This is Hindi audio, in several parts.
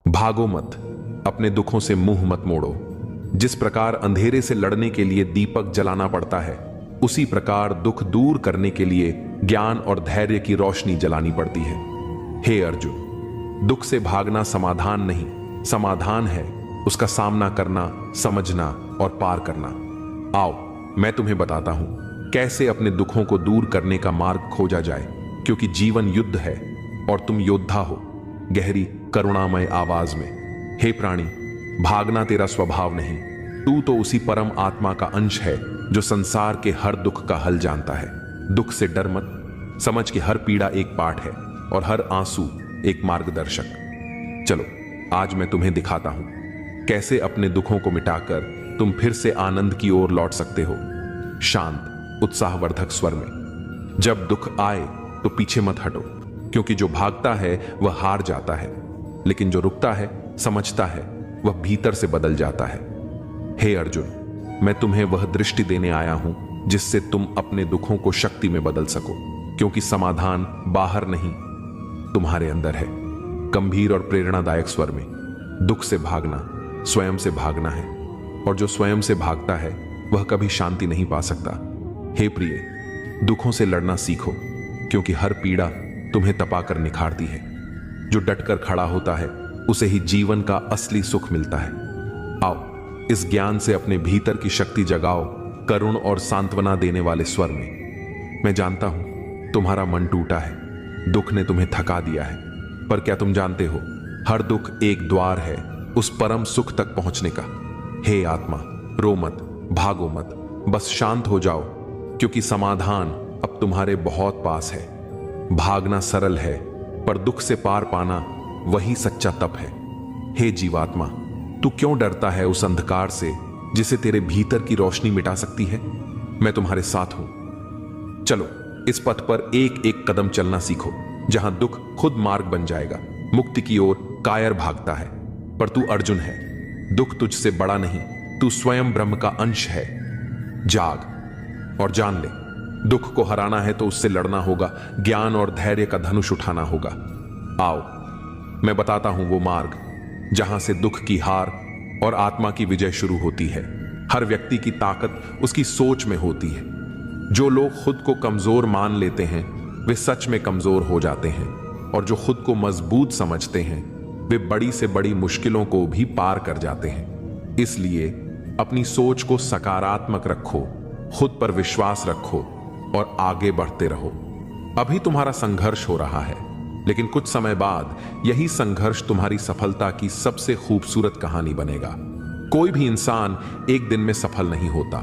भागो मत, अपने दुखों से मुंह मत मोड़ो। जिस प्रकार अंधेरे से लड़ने के लिए दीपक जलाना पड़ता है, उसी प्रकार दुख दूर करने के लिए ज्ञान और धैर्य की रोशनी जलानी पड़ती है। हे अर्जुन, दुख से भागना समाधान नहीं, समाधान है उसका सामना करना, समझना और पार करना। आओ, मैं तुम्हें बताता हूं कैसे अपने दुखों को दूर करने का मार्ग खोजा जाए, क्योंकि जीवन युद्ध है और तुम योद्धा हो। गहरी करुणामय आवाज में, हे प्राणी, भागना तेरा स्वभाव नहीं, तू तो उसी परम आत्मा का अंश है जो संसार के हर दुख का हल जानता है। दुख से डर मत, समझ कि हर पीड़ा एक पाठ है और हर आंसू एक मार्गदर्शक। चलो, आज मैं तुम्हें दिखाता हूं कैसे अपने दुखों को मिटाकर तुम फिर से आनंद की ओर लौट सकते हो। शांत, उत्साहवर्धक स्वर में, जब दुख आए तो पीछे मत हटो, क्योंकि जो भागता है वह हार जाता है, लेकिन जो रुकता है, समझता है, वह भीतर से बदल जाता है। हे अर्जुन, मैं तुम्हें वह दृष्टि देने आया हूं जिससे तुम अपने दुखों को शक्ति में बदल सको, क्योंकि समाधान बाहर नहीं, तुम्हारे अंदर है। गंभीर और प्रेरणादायक स्वर में, दुख से भागना स्वयं से भागना है, और जो स्वयं से भागता है वह कभी शांति नहीं पा सकता। हे प्रिय, दुखों से लड़ना सीखो, क्योंकि हर पीड़ा तुम्हें तपाकर निखारती है। जो डटकर खड़ा होता है उसे ही जीवन का असली सुख मिलता है। आओ, इस ज्ञान से अपने भीतर की शक्ति जगाओ, करुण और सांत्वना देने वाले स्वर में। मैं जानता हूं तुम्हारा मन टूटा है, दुख ने तुम्हें थका दिया है, पर क्या तुम जानते हो, हर दुख एक द्वार है उस परम सुख तक पहुंचने का। हे आत्मा, रो मत, भागो मत, बस शांत हो जाओ, क्योंकि समाधान अब तुम्हारे बहुत पास है। भागना सरल है, पर दुख से पार पाना वही सच्चा तप है। हे जीवात्मा, तू क्यों डरता है उस अंधकार से जिसे तेरे भीतर की रोशनी मिटा सकती है? मैं तुम्हारे साथ हूं। चलो, इस पथ पर एक एक कदम चलना सीखो, जहां दुख खुद मार्ग बन जाएगा। मुक्ति की ओर कायर भागता है, पर तू अर्जुन है। दुख तुझसे बड़ा नहीं, तू स्वयं ब्रह्म का अंश है। जाग और जान ले, दुख को हराना है तो उससे लड़ना होगा, ज्ञान और धैर्य का धनुष उठाना होगा। आओ, मैं बताता हूं वो मार्ग जहां से दुख की हार और आत्मा की विजय शुरू होती है। हर व्यक्ति की ताकत उसकी सोच में होती है। जो लोग खुद को कमजोर मान लेते हैं वे सच में कमजोर हो जाते हैं, और जो खुद को मजबूत समझते हैं वे बड़ी से बड़ी मुश्किलों को भी पार कर जाते हैं। इसलिए अपनी सोच को सकारात्मक रखो, खुद पर विश्वास रखो और आगे बढ़ते रहो। अभी तुम्हारा संघर्ष हो रहा है, लेकिन कुछ समय बाद यही संघर्ष तुम्हारी सफलता की सबसे खूबसूरत कहानी बनेगा। कोई भी इंसान एक दिन में सफल नहीं होता।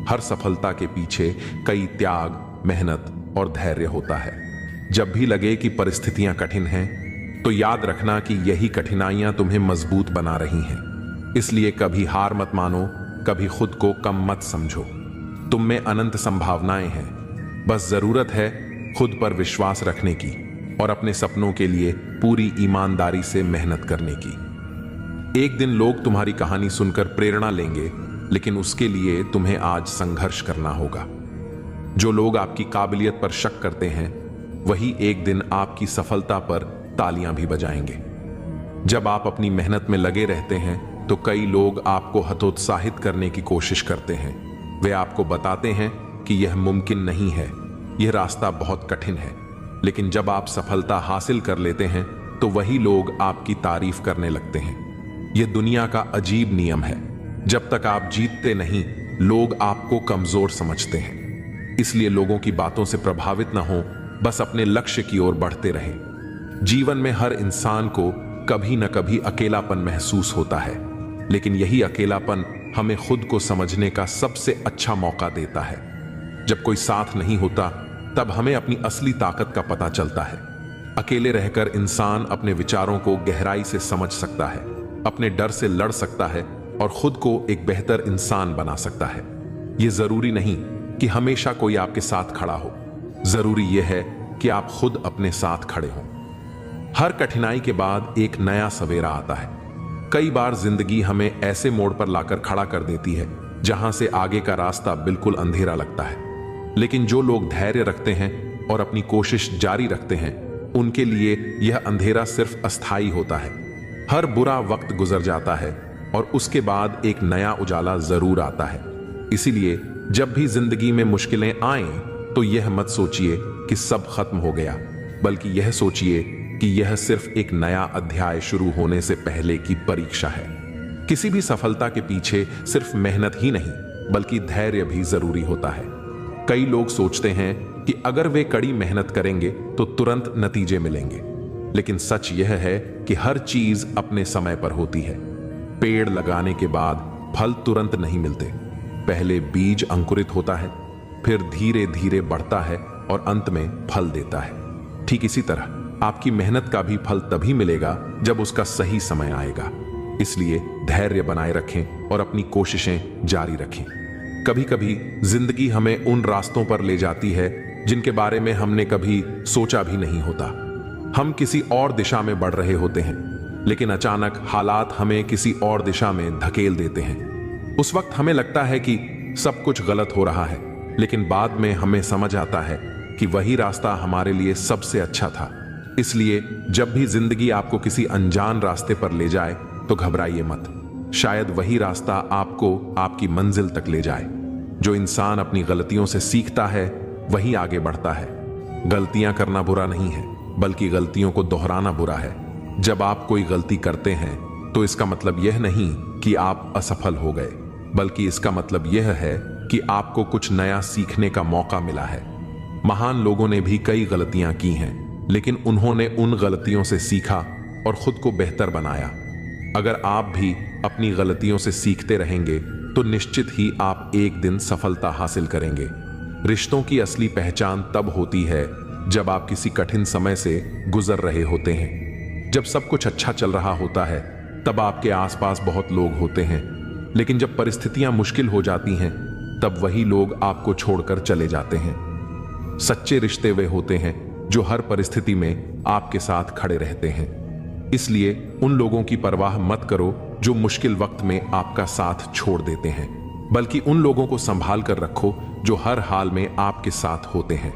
हर सफलता के पीछे कई त्याग, मेहनत और धैर्य होता है। जब भी लगे कि परिस्थितियां कठिन हैं, तो याद रखना कि यही कठिनाइयां तुम्हें मजबूत बना रही हैं। इसलिए कभी हार मत मानो, कभी खुद को कम मत समझो। तुम में अनंत संभावनाएं हैं, बस जरूरत है खुद पर विश्वास रखने की और अपने सपनों के लिए पूरी ईमानदारी से मेहनत करने की। एक दिन लोग तुम्हारी कहानी सुनकर प्रेरणा लेंगे, लेकिन उसके लिए तुम्हें आज संघर्ष करना होगा। जो लोग आपकी काबिलियत पर शक करते हैं, वही एक दिन आपकी सफलता पर तालियां भी बजाएंगे। जब आप अपनी मेहनत में लगे रहते हैं तो कई लोग आपको हतोत्साहित करने की कोशिश करते हैं। वे आपको बताते हैं कि यह मुमकिन नहीं है, यह रास्ता बहुत कठिन है। लेकिन जब आप सफलता हासिल कर लेते हैं तो वही लोग आपकी तारीफ करने लगते हैं। यह दुनिया का अजीब नियम है, जब तक आप जीतते नहीं, लोग आपको कमजोर समझते हैं। इसलिए लोगों की बातों से प्रभावित न हो, बस अपने लक्ष्य की ओर बढ़ते रहें। जीवन में हर इंसान को कभी न कभी अकेलापन महसूस होता है, लेकिन यही अकेलापन हमें खुद को समझने का सबसे अच्छा मौका देता है। जब कोई साथ नहीं होता, तब हमें अपनी असली ताकत का पता चलता है। अकेले रहकर इंसान अपने विचारों को गहराई से समझ सकता है, अपने डर से लड़ सकता है और खुद को एक बेहतर इंसान बना सकता है। यह जरूरी नहीं कि हमेशा कोई आपके साथ खड़ा हो, जरूरी यह है कि आप खुद अपने साथ खड़े हों। हर कठिनाई के बाद एक नया सवेरा आता है। कई बार जिंदगी हमें ऐसे मोड़ पर लाकर खड़ा कर देती है जहां से आगे का रास्ता बिल्कुल अंधेरा लगता है, लेकिन जो लोग धैर्य रखते हैं और अपनी कोशिश जारी रखते हैं, उनके लिए यह अंधेरा सिर्फ अस्थायी होता है। हर बुरा वक्त गुजर जाता है और उसके बाद एक नया उजाला जरूर आता है। इसीलिए जब भी जिंदगी में मुश्किलें आएं तो यह मत सोचिए कि सब खत्म हो गया, बल्कि यह सोचिए कि यह सिर्फ एक नया अध्याय शुरू होने से पहले की परीक्षा है। किसी भी सफलता के पीछे सिर्फ मेहनत ही नहीं बल्कि धैर्य भी जरूरी होता है। कई लोग सोचते हैं कि अगर वे कड़ी मेहनत करेंगे तो तुरंत नतीजे मिलेंगे, लेकिन सच यह है कि हर चीज अपने समय पर होती है। पेड़ लगाने के बाद फल तुरंत नहीं मिलते। पहले बीज अंकुरित होता है, फिर धीरे धीरे बढ़ता है और अंत में फल देता है। ठीक इसी तरह आपकी मेहनत का भी फल तभी मिलेगा जब उसका सही समय आएगा। इसलिए धैर्य बनाए रखें और अपनी कोशिशें जारी रखें। कभी कभी जिंदगी हमें उन रास्तों पर ले जाती है जिनके बारे में हमने कभी सोचा भी नहीं होता। हम किसी और दिशा में बढ़ रहे होते हैं, लेकिन अचानक हालात हमें किसी और दिशा में धकेल देते हैं। उस वक्त हमें लगता है कि सब कुछ गलत हो रहा है, लेकिन बाद में हमें समझ आता है कि वही रास्ता हमारे लिए सबसे अच्छा था। इसलिए जब भी जिंदगी आपको किसी अनजान रास्ते पर ले जाए तो घबराइए मत। शायद वही रास्ता आपको आपकी मंजिल तक ले जाए। जो इंसान अपनी गलतियों से सीखता है वही आगे बढ़ता है। गलतियां करना बुरा नहीं है, बल्कि गलतियों को दोहराना बुरा है। जब आप कोई गलती करते हैं तो इसका मतलब यह नहीं कि आप असफल हो गए, बल्कि इसका मतलब यह है कि आपको कुछ नया सीखने का मौका मिला है। महान लोगों ने भी कई गलतियां की हैं, लेकिन उन्होंने उन गलतियों से सीखा और खुद को बेहतर बनाया। अगर आप भी अपनी गलतियों से सीखते रहेंगे तो निश्चित ही आप एक दिन सफलता हासिल करेंगे। रिश्तों की असली पहचान तब होती है जब आप किसी कठिन समय से गुजर रहे होते हैं। जब सब कुछ अच्छा चल रहा होता है तब आपके आसपास बहुत लोग होते हैं, लेकिन जब परिस्थितियां मुश्किल हो जाती हैं तब वही लोग आपको छोड़कर चले जाते हैं। सच्चे रिश्ते वे होते हैं जो हर परिस्थिति में आपके साथ खड़े रहते हैं। इसलिए उन लोगों की परवाह मत करो जो मुश्किल वक्त में आपका साथ छोड़ देते हैं, बल्कि उन लोगों को संभाल कर रखो जो हर हाल में आपके साथ होते हैं।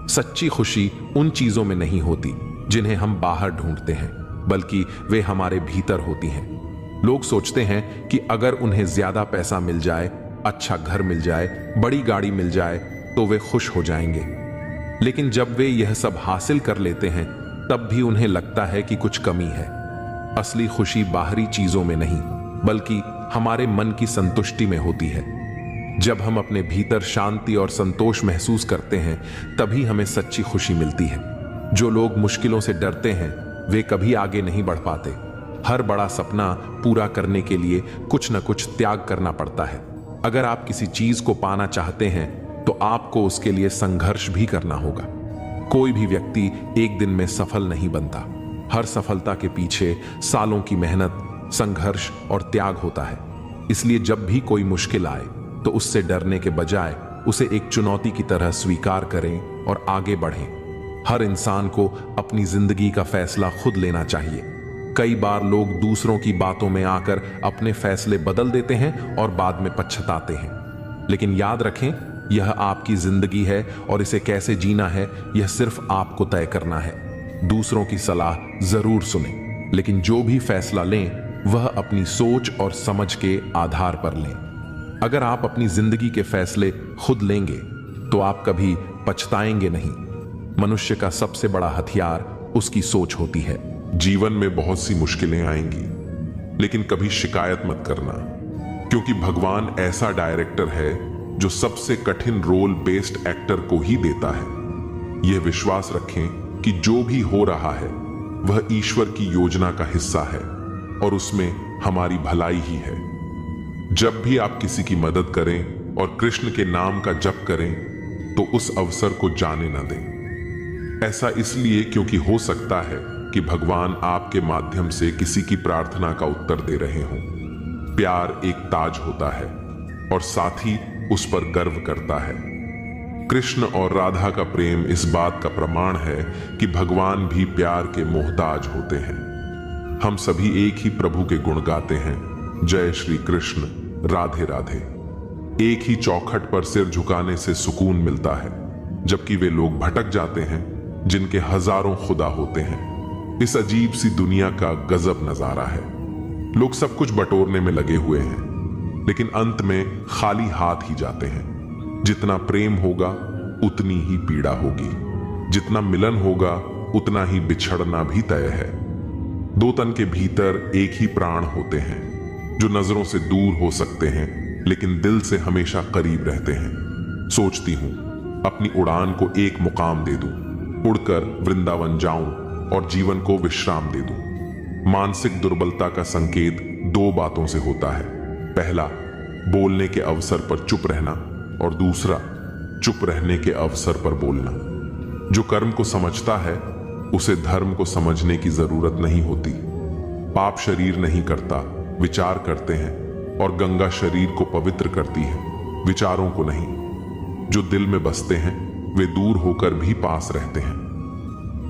सच्ची खुशी उन चीजों में नहीं होती जिन्हें हम बाहर ढूंढते हैं, बल्कि वे हमारे भीतर होती हैं। लोग सोचते हैं कि अगर उन्हें ज्यादा पैसा मिल जाए, अच्छा घर मिल जाए, बड़ी गाड़ी मिल जाए तो वे खुश हो जाएंगे। लेकिन जब वे यह सब हासिल कर लेते हैं तब भी उन्हें लगता है कि कुछ कमी है। असली खुशी बाहरी चीजों में नहीं, बल्कि हमारे मन की संतुष्टि में होती है। जब हम अपने भीतर शांति और संतोष महसूस करते हैं तभी हमें सच्ची खुशी मिलती है। जो लोग मुश्किलों से डरते हैं वे कभी आगे नहीं बढ़ पाते। हर बड़ा सपना पूरा करने के लिए कुछ न कुछ त्याग करना पड़ता है। अगर आप किसी चीज को पाना चाहते हैं तो आपको उसके लिए संघर्ष भी करना होगा। कोई भी व्यक्ति एक दिन में सफल नहीं बनता। हर सफलता के पीछे सालों की मेहनत, संघर्ष और त्याग होता है। इसलिए जब भी कोई मुश्किल आए तो उससे डरने के बजाय उसे एक चुनौती की तरह स्वीकार करें और आगे बढ़ें। हर इंसान को अपनी जिंदगी का फैसला खुद लेना चाहिए। कई बार लोग दूसरों की बातों में आकर अपने फैसले बदल देते हैं और बाद में पछताते हैं। लेकिन याद रखें, यह आपकी जिंदगी है और इसे कैसे जीना है यह सिर्फ आपको तय करना है। दूसरों की सलाह जरूर सुनें, लेकिन जो भी फैसला लें वह अपनी सोच और समझ के आधार पर लें। अगर आप अपनी जिंदगी के फैसले खुद लेंगे तो आप कभी पछताएंगे नहीं। मनुष्य का सबसे बड़ा हथियार उसकी सोच होती है। जीवन में बहुत सी मुश्किलें आएंगी, लेकिन कभी शिकायत मत करना, क्योंकि भगवान ऐसा डायरेक्टर है जो सबसे कठिन रोल बेस्ड एक्टर को ही देता है। यह विश्वास रखें कि जो भी हो रहा है वह ईश्वर की योजना का हिस्सा है और उसमें हमारी भलाई ही है। जब भी आप किसी की मदद करें और कृष्ण के नाम का जप करें तो उस अवसर को जाने न दें। ऐसा इसलिए क्योंकि हो सकता है कि भगवान आपके माध्यम से किसी की प्रार्थना का उत्तर दे रहे हों। प्यार एक ताज होता है और साथ ही उस पर गर्व करता है। कृष्ण और राधा का प्रेम इस बात का प्रमाण है कि भगवान भी प्यार के मोहताज होते हैं। हम सभी एक ही प्रभु के गुण गाते हैं, जय श्री कृष्ण, राधे राधे। एक ही चौखट पर सिर झुकाने से सुकून मिलता है, जबकि वे लोग भटक जाते हैं जिनके हजारों खुदा होते हैं। इस अजीब सी दुनिया का गजब नजारा है। लोग सब कुछ बटोरने में लगे हुए हैं, लेकिन अंत में खाली हाथ ही जाते हैं। जितना प्रेम होगा उतनी ही पीड़ा होगी, जितना मिलन होगा उतना ही बिछड़ना भी तय है। दो तन के भीतर एक ही प्राण होते हैं, जो नजरों से दूर हो सकते हैं लेकिन दिल से हमेशा करीब रहते हैं। सोचती हूं अपनी उड़ान को एक मुकाम दे दूं, उड़कर वृंदावन जाऊं और जीवन को विश्राम दे दूं। मानसिक दुर्बलता का संकेत दो बातों से होता है। पहला, बोलने के अवसर पर चुप रहना, और दूसरा, चुप रहने के अवसर पर बोलना। जो कर्म को समझता है उसे धर्म को समझने की जरूरत नहीं होती। पाप शरीर नहीं करता, विचार करते हैं, और गंगा शरीर को पवित्र करती है, विचारों को नहीं। जो दिल में बसते हैं वे दूर होकर भी पास रहते हैं।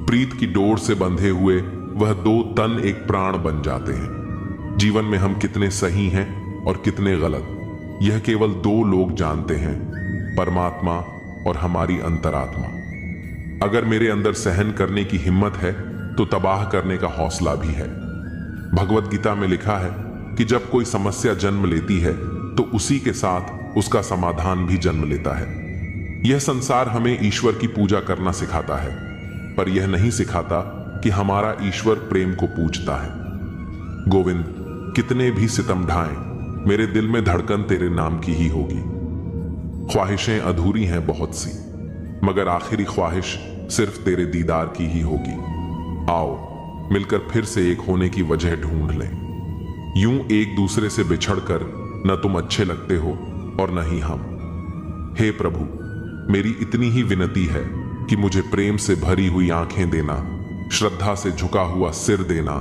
प्रीत की डोर से बंधे हुए वह दो तन एक प्राण बन जाते हैं। जीवन में हम कितने सही हैं और कितने गलत, यह केवल दो लोग जानते हैं, परमात्मा और हमारी अंतरात्मा। अगर मेरे अंदर सहन करने की हिम्मत है तो तबाह करने का हौसला भी है। भगवत गीता में लिखा है कि जब कोई समस्या जन्म लेती है तो उसी के साथ उसका समाधान भी जन्म लेता है। यह संसार हमें ईश्वर की पूजा करना सिखाता है, पर यह नहीं सिखाता कि हमारा ईश्वर प्रेम को पूजता है। गोविंद, कितने भी सितम ढाएं, मेरे दिल में धड़कन तेरे नाम की ही होगी। ख्वाहिशें अधूरी हैं बहुत सी, मगर आखिरी ख्वाहिश सिर्फ तेरे दीदार की ही होगी। आओ मिलकर फिर से एक होने की वजह ढूंढ लें। यूं एक दूसरे से बिछड़कर न तुम अच्छे लगते हो और न ही हम। हे प्रभु, मेरी इतनी ही विनती है कि मुझे प्रेम से भरी हुई आंखें देना, श्रद्धा से झुका हुआ सिर देना,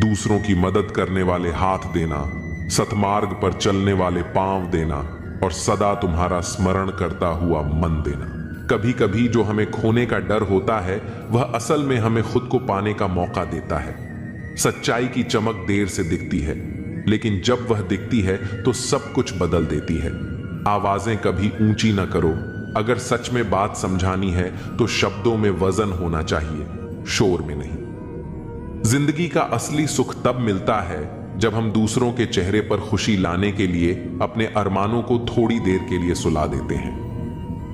दूसरों की मदद करने वाले हाथ देना, सतमार्ग पर चलने वाले पांव देना, और सदा तुम्हारा स्मरण करता हुआ मन देना। कभी कभी जो हमें खोने का डर होता है वह असल में हमें खुद को पाने का मौका देता है। सच्चाई की चमक देर से दिखती है, लेकिन जब वह दिखती है तो सब कुछ बदल देती है। आवाजें कभी ऊंची न करो। अगर सच में बात समझानी है तो शब्दों में वजन होना चाहिए, शोर में नहीं। जिंदगी का असली सुख तब मिलता है जब हम दूसरों के चेहरे पर खुशी लाने के लिए अपने अरमानों को थोड़ी देर के लिए सुला देते हैं।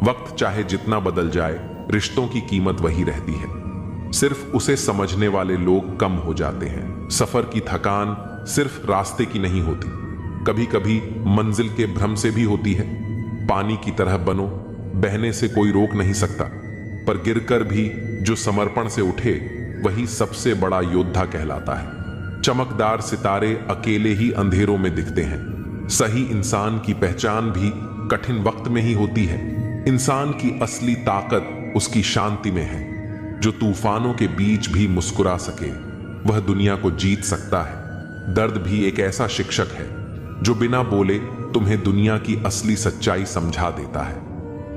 वक्त चाहे जितना बदल जाए, रिश्तों की कीमत वही रहती है। सिर्फ उसे समझने वाले लोग कम हो जाते हैं। सफर की थकान सिर्फ रास्ते की नहीं होती, कभी कभी मंजिल के भ्रम से भी होती है। पानी की तरह बनो, बहने से कोई रोक नहीं सकता, पर गिरकर भी जो समर्पण से उठे वही सबसे बड़ा योद्धा कहलाता है। चमकदार सितारे अकेले ही अंधेरों में दिखते हैं। सही इंसान की पहचान भी कठिन वक्त में ही होती है। इंसान की असली ताकत उसकी शांति में है। जो तूफानों के बीच भी मुस्कुरा सके वह दुनिया को जीत सकता है। दर्द भी एक ऐसा शिक्षक है जो बिना बोले तुम्हें दुनिया की असली सच्चाई समझा देता है।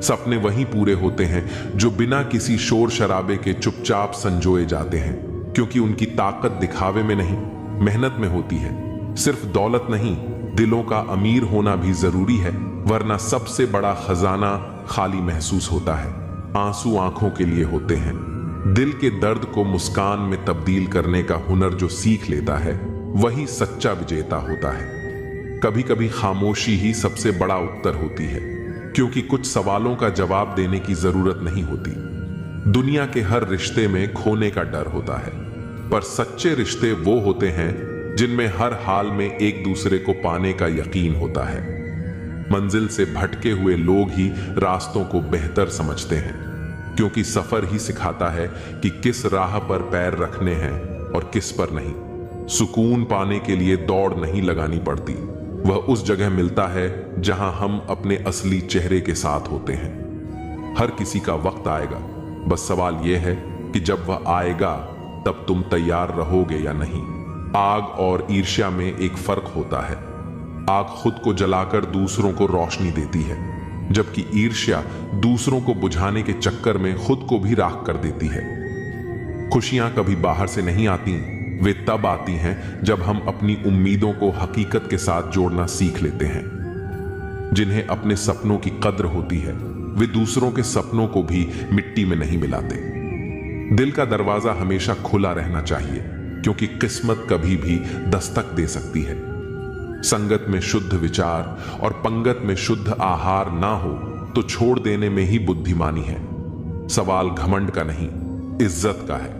सपने वही पूरे होते हैं जो बिना किसी शोर शराबे के चुपचाप संजोए जाते हैं, क्योंकि उनकी ताकत दिखावे में नहीं, मेहनत में होती है। सिर्फ दौलत नहीं, दिलों का अमीर होना भी जरूरी है, वरना सबसे बड़ा खजाना खाली महसूस होता है। आंसू आंखों के लिए होते हैं। दिल के दर्द को मुस्कान में तब्दील करने का हुनर जो सीख लेता है वही सच्चा विजेता होता है। कभी कभी खामोशी ही सबसे बड़ा उत्तर होती है, क्योंकि कुछ सवालों का जवाब देने की जरूरत नहीं होती। दुनिया के हर रिश्ते में खोने का डर होता है, पर सच्चे रिश्ते वो होते हैं जिनमें हर हाल में एक दूसरे को पाने का यकीन होता है। मंजिल से भटके हुए लोग ही रास्तों को बेहतर समझते हैं, क्योंकि सफर ही सिखाता है कि किस राह पर पैर रखने हैं और किस पर नहीं। सुकून पाने के लिए दौड़ नहीं लगानी पड़ती, वह उस जगह मिलता है जहां हम अपने असली चेहरे के साथ होते हैं। हर किसी का वक्त आएगा, बस सवाल यह है कि जब वह आएगा तब तुम तैयार रहोगे या नहीं। आग और ईर्ष्या में एक फर्क होता है। आग खुद को जलाकर दूसरों को रोशनी देती है, जबकि ईर्ष्या दूसरों को बुझाने के चक्कर में खुद को भी राख कर देती है। खुशियां कभी बाहर से नहीं आती, वे तब आती हैं जब हम अपनी उम्मीदों को हकीकत के साथ जोड़ना सीख लेते हैं। जिन्हें अपने सपनों की कद्र होती है वे दूसरों के सपनों को भी मिट्टी में नहीं मिलाते। दिल का दरवाजा हमेशा खुला रहना चाहिए, क्योंकि किस्मत कभी भी दस्तक दे सकती है। संगत में शुद्ध विचार और पंगत में शुद्ध आहार ना हो तो छोड़ देने में ही बुद्धिमानी है। सवाल घमंड का नहीं, इज्जत का है।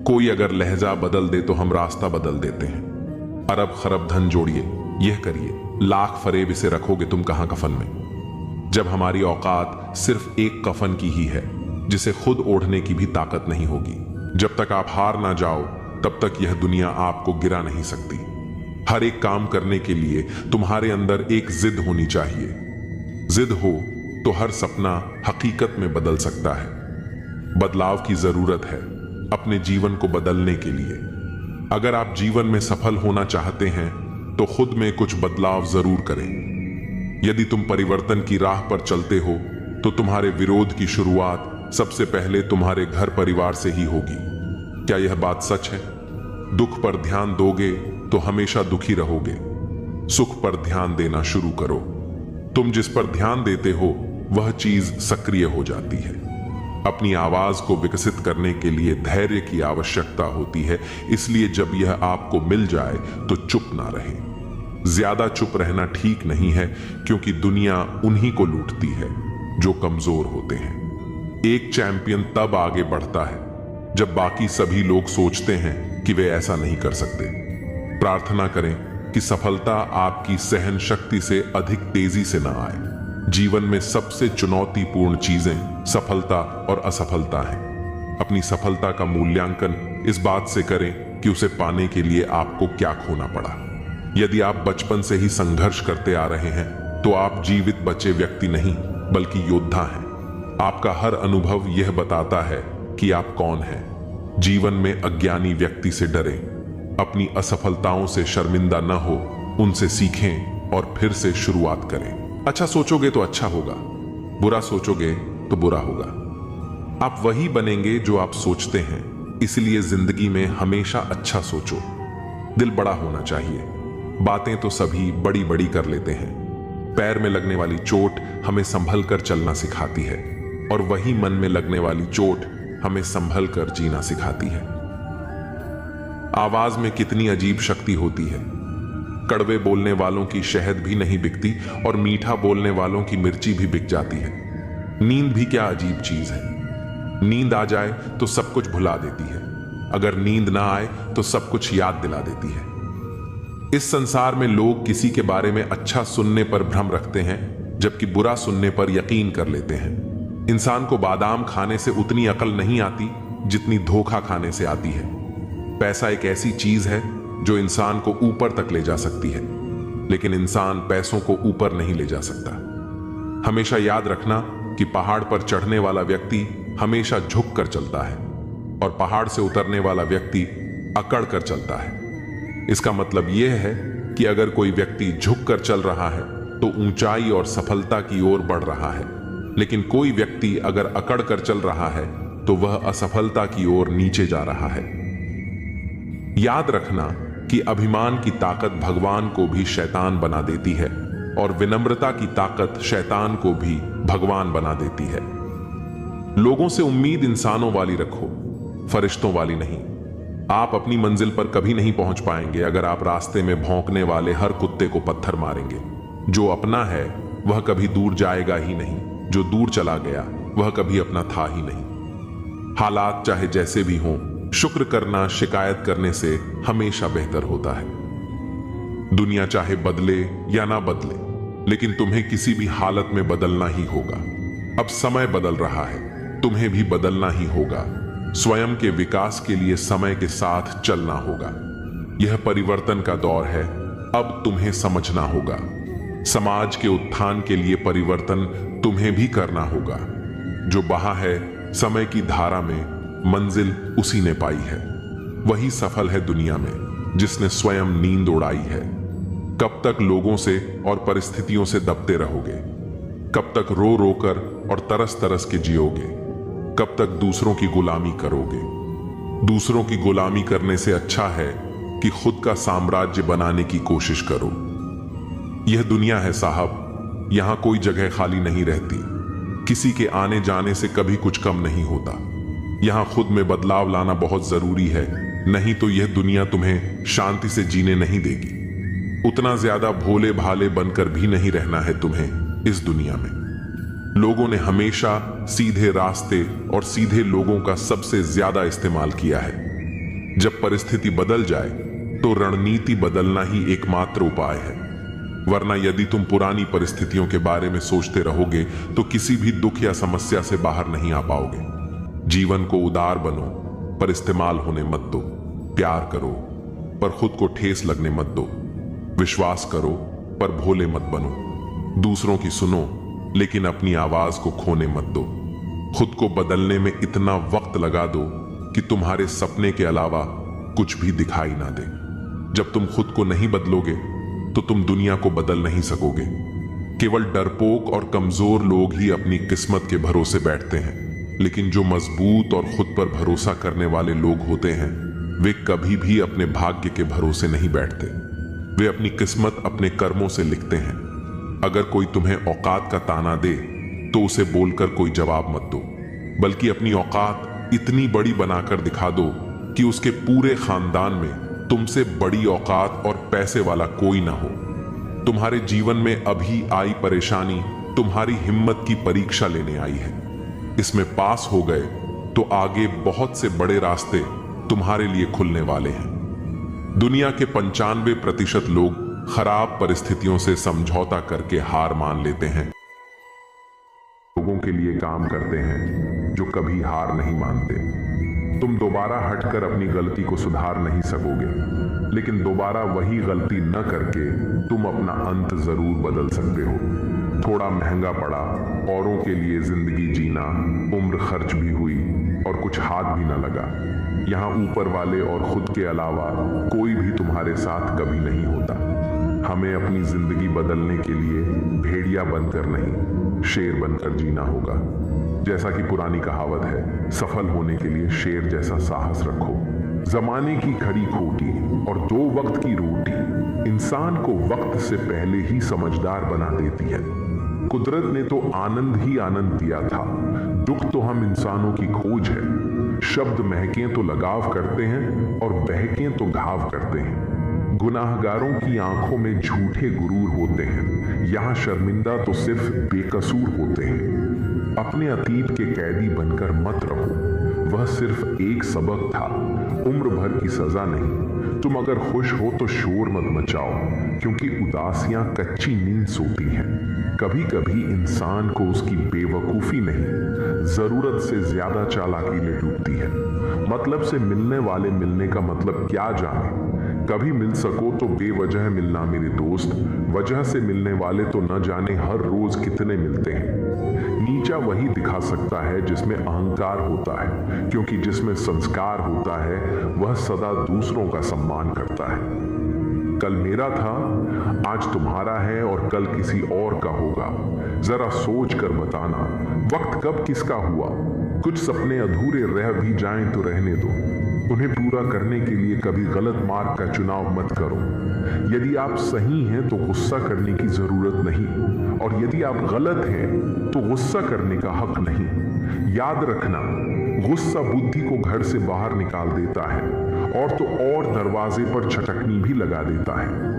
कोई अगर लहजा बदल दे तो हम रास्ता बदल देते हैं। अरब खरब धन जोड़िए, यह करिए, लाख फरेब इसे रखोगे तुम कहां कफन में। जब हमारी औकात सिर्फ एक कफन की ही है, जिसे खुद ओढ़ने की भी ताकत नहीं होगी। जब तक आप हार ना जाओ तब तक यह दुनिया आपको गिरा नहीं सकती। हर एक काम करने के लिए तुम्हारे अंदर एक जिद होनी चाहिए। जिद हो तो हर सपना हकीकत में बदल सकता है। बदलाव की जरूरत है अपने जीवन को बदलने के लिए। अगर आप जीवन में सफल होना चाहते हैं तो खुद में कुछ बदलाव जरूर करें। यदि तुम परिवर्तन की राह पर चलते हो तो तुम्हारे विरोध की शुरुआत सबसे पहले तुम्हारे घर परिवार से ही होगी। क्या यह बात सच है? दुख पर ध्यान दोगे तो हमेशा दुखी रहोगे। सुख पर ध्यान देना शुरू करो। तुम जिस पर ध्यान देते हो वह चीज सक्रिय हो जाती है। अपनी आवाज को विकसित करने के लिए धैर्य की आवश्यकता होती है, इसलिए जब यह आपको मिल जाए तो चुप ना रहे। ज्यादा चुप रहना ठीक नहीं है, क्योंकि दुनिया उन्हीं को लूटती है जो कमजोर होते हैं। एक चैंपियन तब आगे बढ़ता है जब बाकी सभी लोग सोचते हैं कि वे ऐसा नहीं कर सकते। प्रार्थना करें कि सफलता आपकी सहन शक्ति से अधिक तेजी से ना आए। जीवन में सबसे चुनौतीपूर्ण चीजें सफलता और असफलता हैं। अपनी सफलता का मूल्यांकन इस बात से करें कि उसे पाने के लिए आपको क्या खोना पड़ा। यदि आप बचपन से ही संघर्ष करते आ रहे हैं तो आप जीवित बचे व्यक्ति नहीं बल्कि योद्धा हैं। आपका हर अनुभव यह बताता है कि आप कौन हैं। जीवन में अज्ञानी व्यक्ति से डरें। अपनी असफलताओं से शर्मिंदा न हो, उनसे सीखें और फिर से शुरुआत करें। अच्छा सोचोगे तो अच्छा होगा, बुरा सोचोगे तो बुरा होगा। आप वही बनेंगे जो आप सोचते हैं, इसलिए जिंदगी में हमेशा अच्छा सोचो। दिल बड़ा होना चाहिए। बातें तो सभी बड़ी बड़ी कर लेते हैं। पैर में लगने वाली चोट हमें संभल कर चलना सिखाती है, और वही मन में लगने वाली चोट हमें संभल कर जीना सिखाती है। आवाज में कितनी अजीब शक्ति होती है। कड़वे बोलने वालों की शहद भी नहीं बिकती और मीठा बोलने वालों की मिर्ची भी बिक जाती है। नींद भी क्या अजीब चीज है। नींद आ जाए तो सब कुछ भुला देती है, अगर नींद ना आए तो सब कुछ याद दिला देती है। इस संसार में लोग किसी के बारे में अच्छा सुनने पर भ्रम रखते हैं, जबकि बुरा सुनने पर यकीन कर लेते हैं। इंसान को बादाम खाने से उतनी अकल नहीं आती जितनी धोखा खाने से आती है। पैसा एक ऐसी चीज है जो इंसान को ऊपर तक ले जा सकती है, लेकिन इंसान पैसों को ऊपर नहीं ले जा सकता। हमेशा याद रखना कि पहाड़ पर चढ़ने वाला व्यक्ति हमेशा झुक कर चलता है और पहाड़ से उतरने वाला व्यक्ति अकड़ कर चलता है। इसका मतलब यह है कि अगर कोई व्यक्ति झुक कर चल रहा है तो ऊंचाई और सफलता की ओर बढ़ रहा है, लेकिन कोई व्यक्ति अगर अकड़ कर चल रहा है तो वह असफलता की ओर नीचे जा रहा है। याद रखना कि अभिमान की ताकत भगवान को भी शैतान बना देती है, और विनम्रता की ताकत शैतान को भी भगवान बना देती है। लोगों से उम्मीद इंसानों वाली रखो, फरिश्तों वाली नहीं। आप अपनी मंजिल पर कभी नहीं पहुंच पाएंगे अगर आप रास्ते में भौंकने वाले हर कुत्ते को पत्थर मारेंगे। जो अपना है वह कभी दूर जाएगा ही नहीं, जो दूर चला गया वह कभी अपना था ही नहीं। हालात चाहे जैसे भी हों, शुक्र करना शिकायत करने से हमेशा बेहतर होता है। दुनिया चाहे बदले या ना बदले, लेकिन तुम्हें किसी भी हालत में बदलना ही होगा। अब समय बदल रहा है, तुम्हें भी बदलना ही होगा। स्वयं के विकास के लिए समय के साथ चलना होगा। यह परिवर्तन का दौर है, अब तुम्हें समझना होगा। समाज के उत्थान के लिए परिवर्तन तुम्हें भी करना होगा। जो बहा है समय की धारा में, मंजिल उसी ने पाई है। वही सफल है दुनिया में जिसने स्वयं नींद उड़ाई है। कब तक लोगों से और परिस्थितियों से दबते रहोगे? कब तक रो रो कर और तरस तरस के जियोगे? कब तक दूसरों की गुलामी करोगे? दूसरों की गुलामी करने से अच्छा है कि खुद का साम्राज्य बनाने की कोशिश करो। यह दुनिया है साहब, यहां कोई जगह खाली नहीं रहती। किसी के आने जाने से कभी कुछ कम नहीं होता। यहां खुद में बदलाव लाना बहुत जरूरी है, नहीं तो यह दुनिया तुम्हें शांति से जीने नहीं देगी। उतना ज्यादा भोले भाले बनकर भी नहीं रहना है तुम्हें इस दुनिया में। लोगों ने हमेशा सीधे रास्ते और सीधे लोगों का सबसे ज्यादा इस्तेमाल किया है। जब परिस्थिति बदल जाए तो रणनीति बदलना ही एकमात्र उपाय है, वरना यदि तुम पुरानी परिस्थितियों के बारे में सोचते रहोगे तो किसी भी दुख या समस्या से बाहर नहीं आ पाओगे। जीवन को उदार बनो, पर इस्तेमाल होने मत दो। प्यार करो, पर खुद को ठेस लगने मत दो। विश्वास करो, पर भोले मत बनो। दूसरों की सुनो, लेकिन अपनी आवाज को खोने मत दो। खुद को बदलने में इतना वक्त लगा दो कि तुम्हारे सपने के अलावा कुछ भी दिखाई ना दे। जब तुम खुद को नहीं बदलोगे तो तुम दुनिया को बदल नहीं सकोगे। केवल डरपोक और कमजोर लोग ही अपनी किस्मत के भरोसे बैठते हैं, लेकिन जो मजबूत और खुद पर भरोसा करने वाले लोग होते हैं वे कभी भी अपने भाग्य के भरोसे नहीं बैठते। वे अपनी किस्मत अपने कर्मों से लिखते हैं। अगर कोई तुम्हें औकात का ताना दे तो उसे बोलकर कोई जवाब मत दो, बल्कि अपनी औकात इतनी बड़ी बनाकर दिखा दो कि उसके पूरे खानदान में तुमसे बड़ी औकात और पैसे वाला कोई ना हो। तुम्हारे जीवन में अभी आई परेशानी तुम्हारी हिम्मत की परीक्षा लेने आई है। इसमें पास हो गए तो आगे बहुत से बड़े रास्ते तुम्हारे लिए खुलने वाले हैं। दुनिया के 95% लोग खराब परिस्थितियों से समझौता करके हार मान लेते हैं। लोगों के लिए काम करते हैं जो कभी हार नहीं मानते। तुम दोबारा हटकर अपनी गलती को सुधार नहीं सकोगे, लेकिन दोबारा वही गलती न करके तुम अपना अंत जरूर बदल सकते हो। थोड़ा महंगा पड़ा, औरों के लिए जिंदगी जीना, उम्र खर्च भी हुई और कुछ हाथ भी न लगा। यहाँ ऊपर वाले और खुद के अलावा कोई भी तुम्हारे साथ कभी नहीं होता। हमें अपनी जिंदगी बदलने के लिए भेड़िया बनकर नहीं, शेर बनकर जीना होगा। जैसा कि पुरानी कहावत है, सफल होने के लिए शेर जैसा साहस रखो। जमाने की खड़ी खोटी और 2 वक्त की रोटी इंसान को वक्त से पहले ही समझदार बना देती है। कुदरत ने तो आनंद ही आनंद दिया था, दुख तो हम इंसानों की खोज है। शब्द महकें तो लगाव करते हैं और बहकें तो घाव करते हैं। गुनाहगारों की आंखों में झूठे गुरूर होते हैं, यहाँ शर्मिंदा तो सिर्फ बेकसूर होते हैं। अपने अतीत के कैदी बनकर मत रहो, वह सिर्फ एक सबक था, उम्र भर की सजा नहीं। तुम अगर खुश हो तो शोर मत मचाओ, क्योंकि उदासियां कच्ची नींद सोती हैं। कभी कभी इंसान को उसकी बेवकूफी नहीं, जरूरत से ज्यादा चालाकी ले डूबती है। मतलब से मिलने वाले मिलने का मतलब क्या जाने। कभी मिल सको तो बेवजह मिलना मेरे दोस्त, वजह से मिलने वाले तो न जाने हर रोज कितने मिलते हैं। नीचा वही दिखा सकता है जिसमें अहंकार होता है, क्योंकि जिसमें संस्कार होता है वह सदा दूसरों का सम्मान करता है। कल मेरा था, आज तुम्हारा है और कल किसी और का होगा। जरा सोच कर बताना, वक्त कब किसका हुआ। कुछ सपने अधूरे रह भी जाएं तो रहने दो, उन्हें पूरा करने के लिए कभी गलत मार्ग का चुनाव मत करो। यदि आप सही हैं तो गुस्सा करने की जरूरत नहीं, और यदि आप गलत हैं तो गुस्सा करने का हक नहीं। याद रखना, गुस्सा बुद्धि को घर से बाहर निकाल देता है और तो और दरवाजे पर छटकनी भी लगा देता है।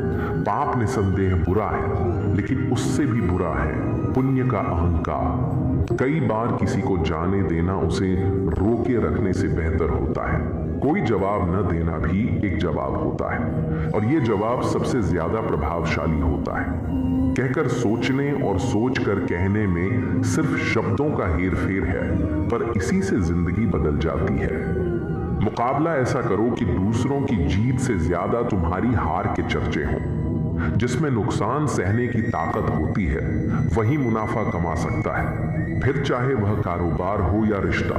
पाप निसंदेह बुरा है, लेकिन उससे भी बुरा है पुण्य का अहंकार। कई बार किसी को जाने देना उसे रोके रखने से बेहतर होता है। कोई जवाब न देना भी एक जवाब होता है, और ये जवाब सबसे ज्यादा प्रभावशाली होता है। कहकर सोचने और सोचकर कहने में सिर्फ शब्दों का हेरफेर है, पर इसी से जिंदगी बदल जाती है। मुकाबला ऐसा करो कि दूसरों की जीत से ज्यादा तुम्हारी हार के चर्चे हों। जिसमें नुकसान सहने की ताकत होती है वही मुनाफा कमा सकता है, फिर चाहे वह कारोबार हो या रिश्ता।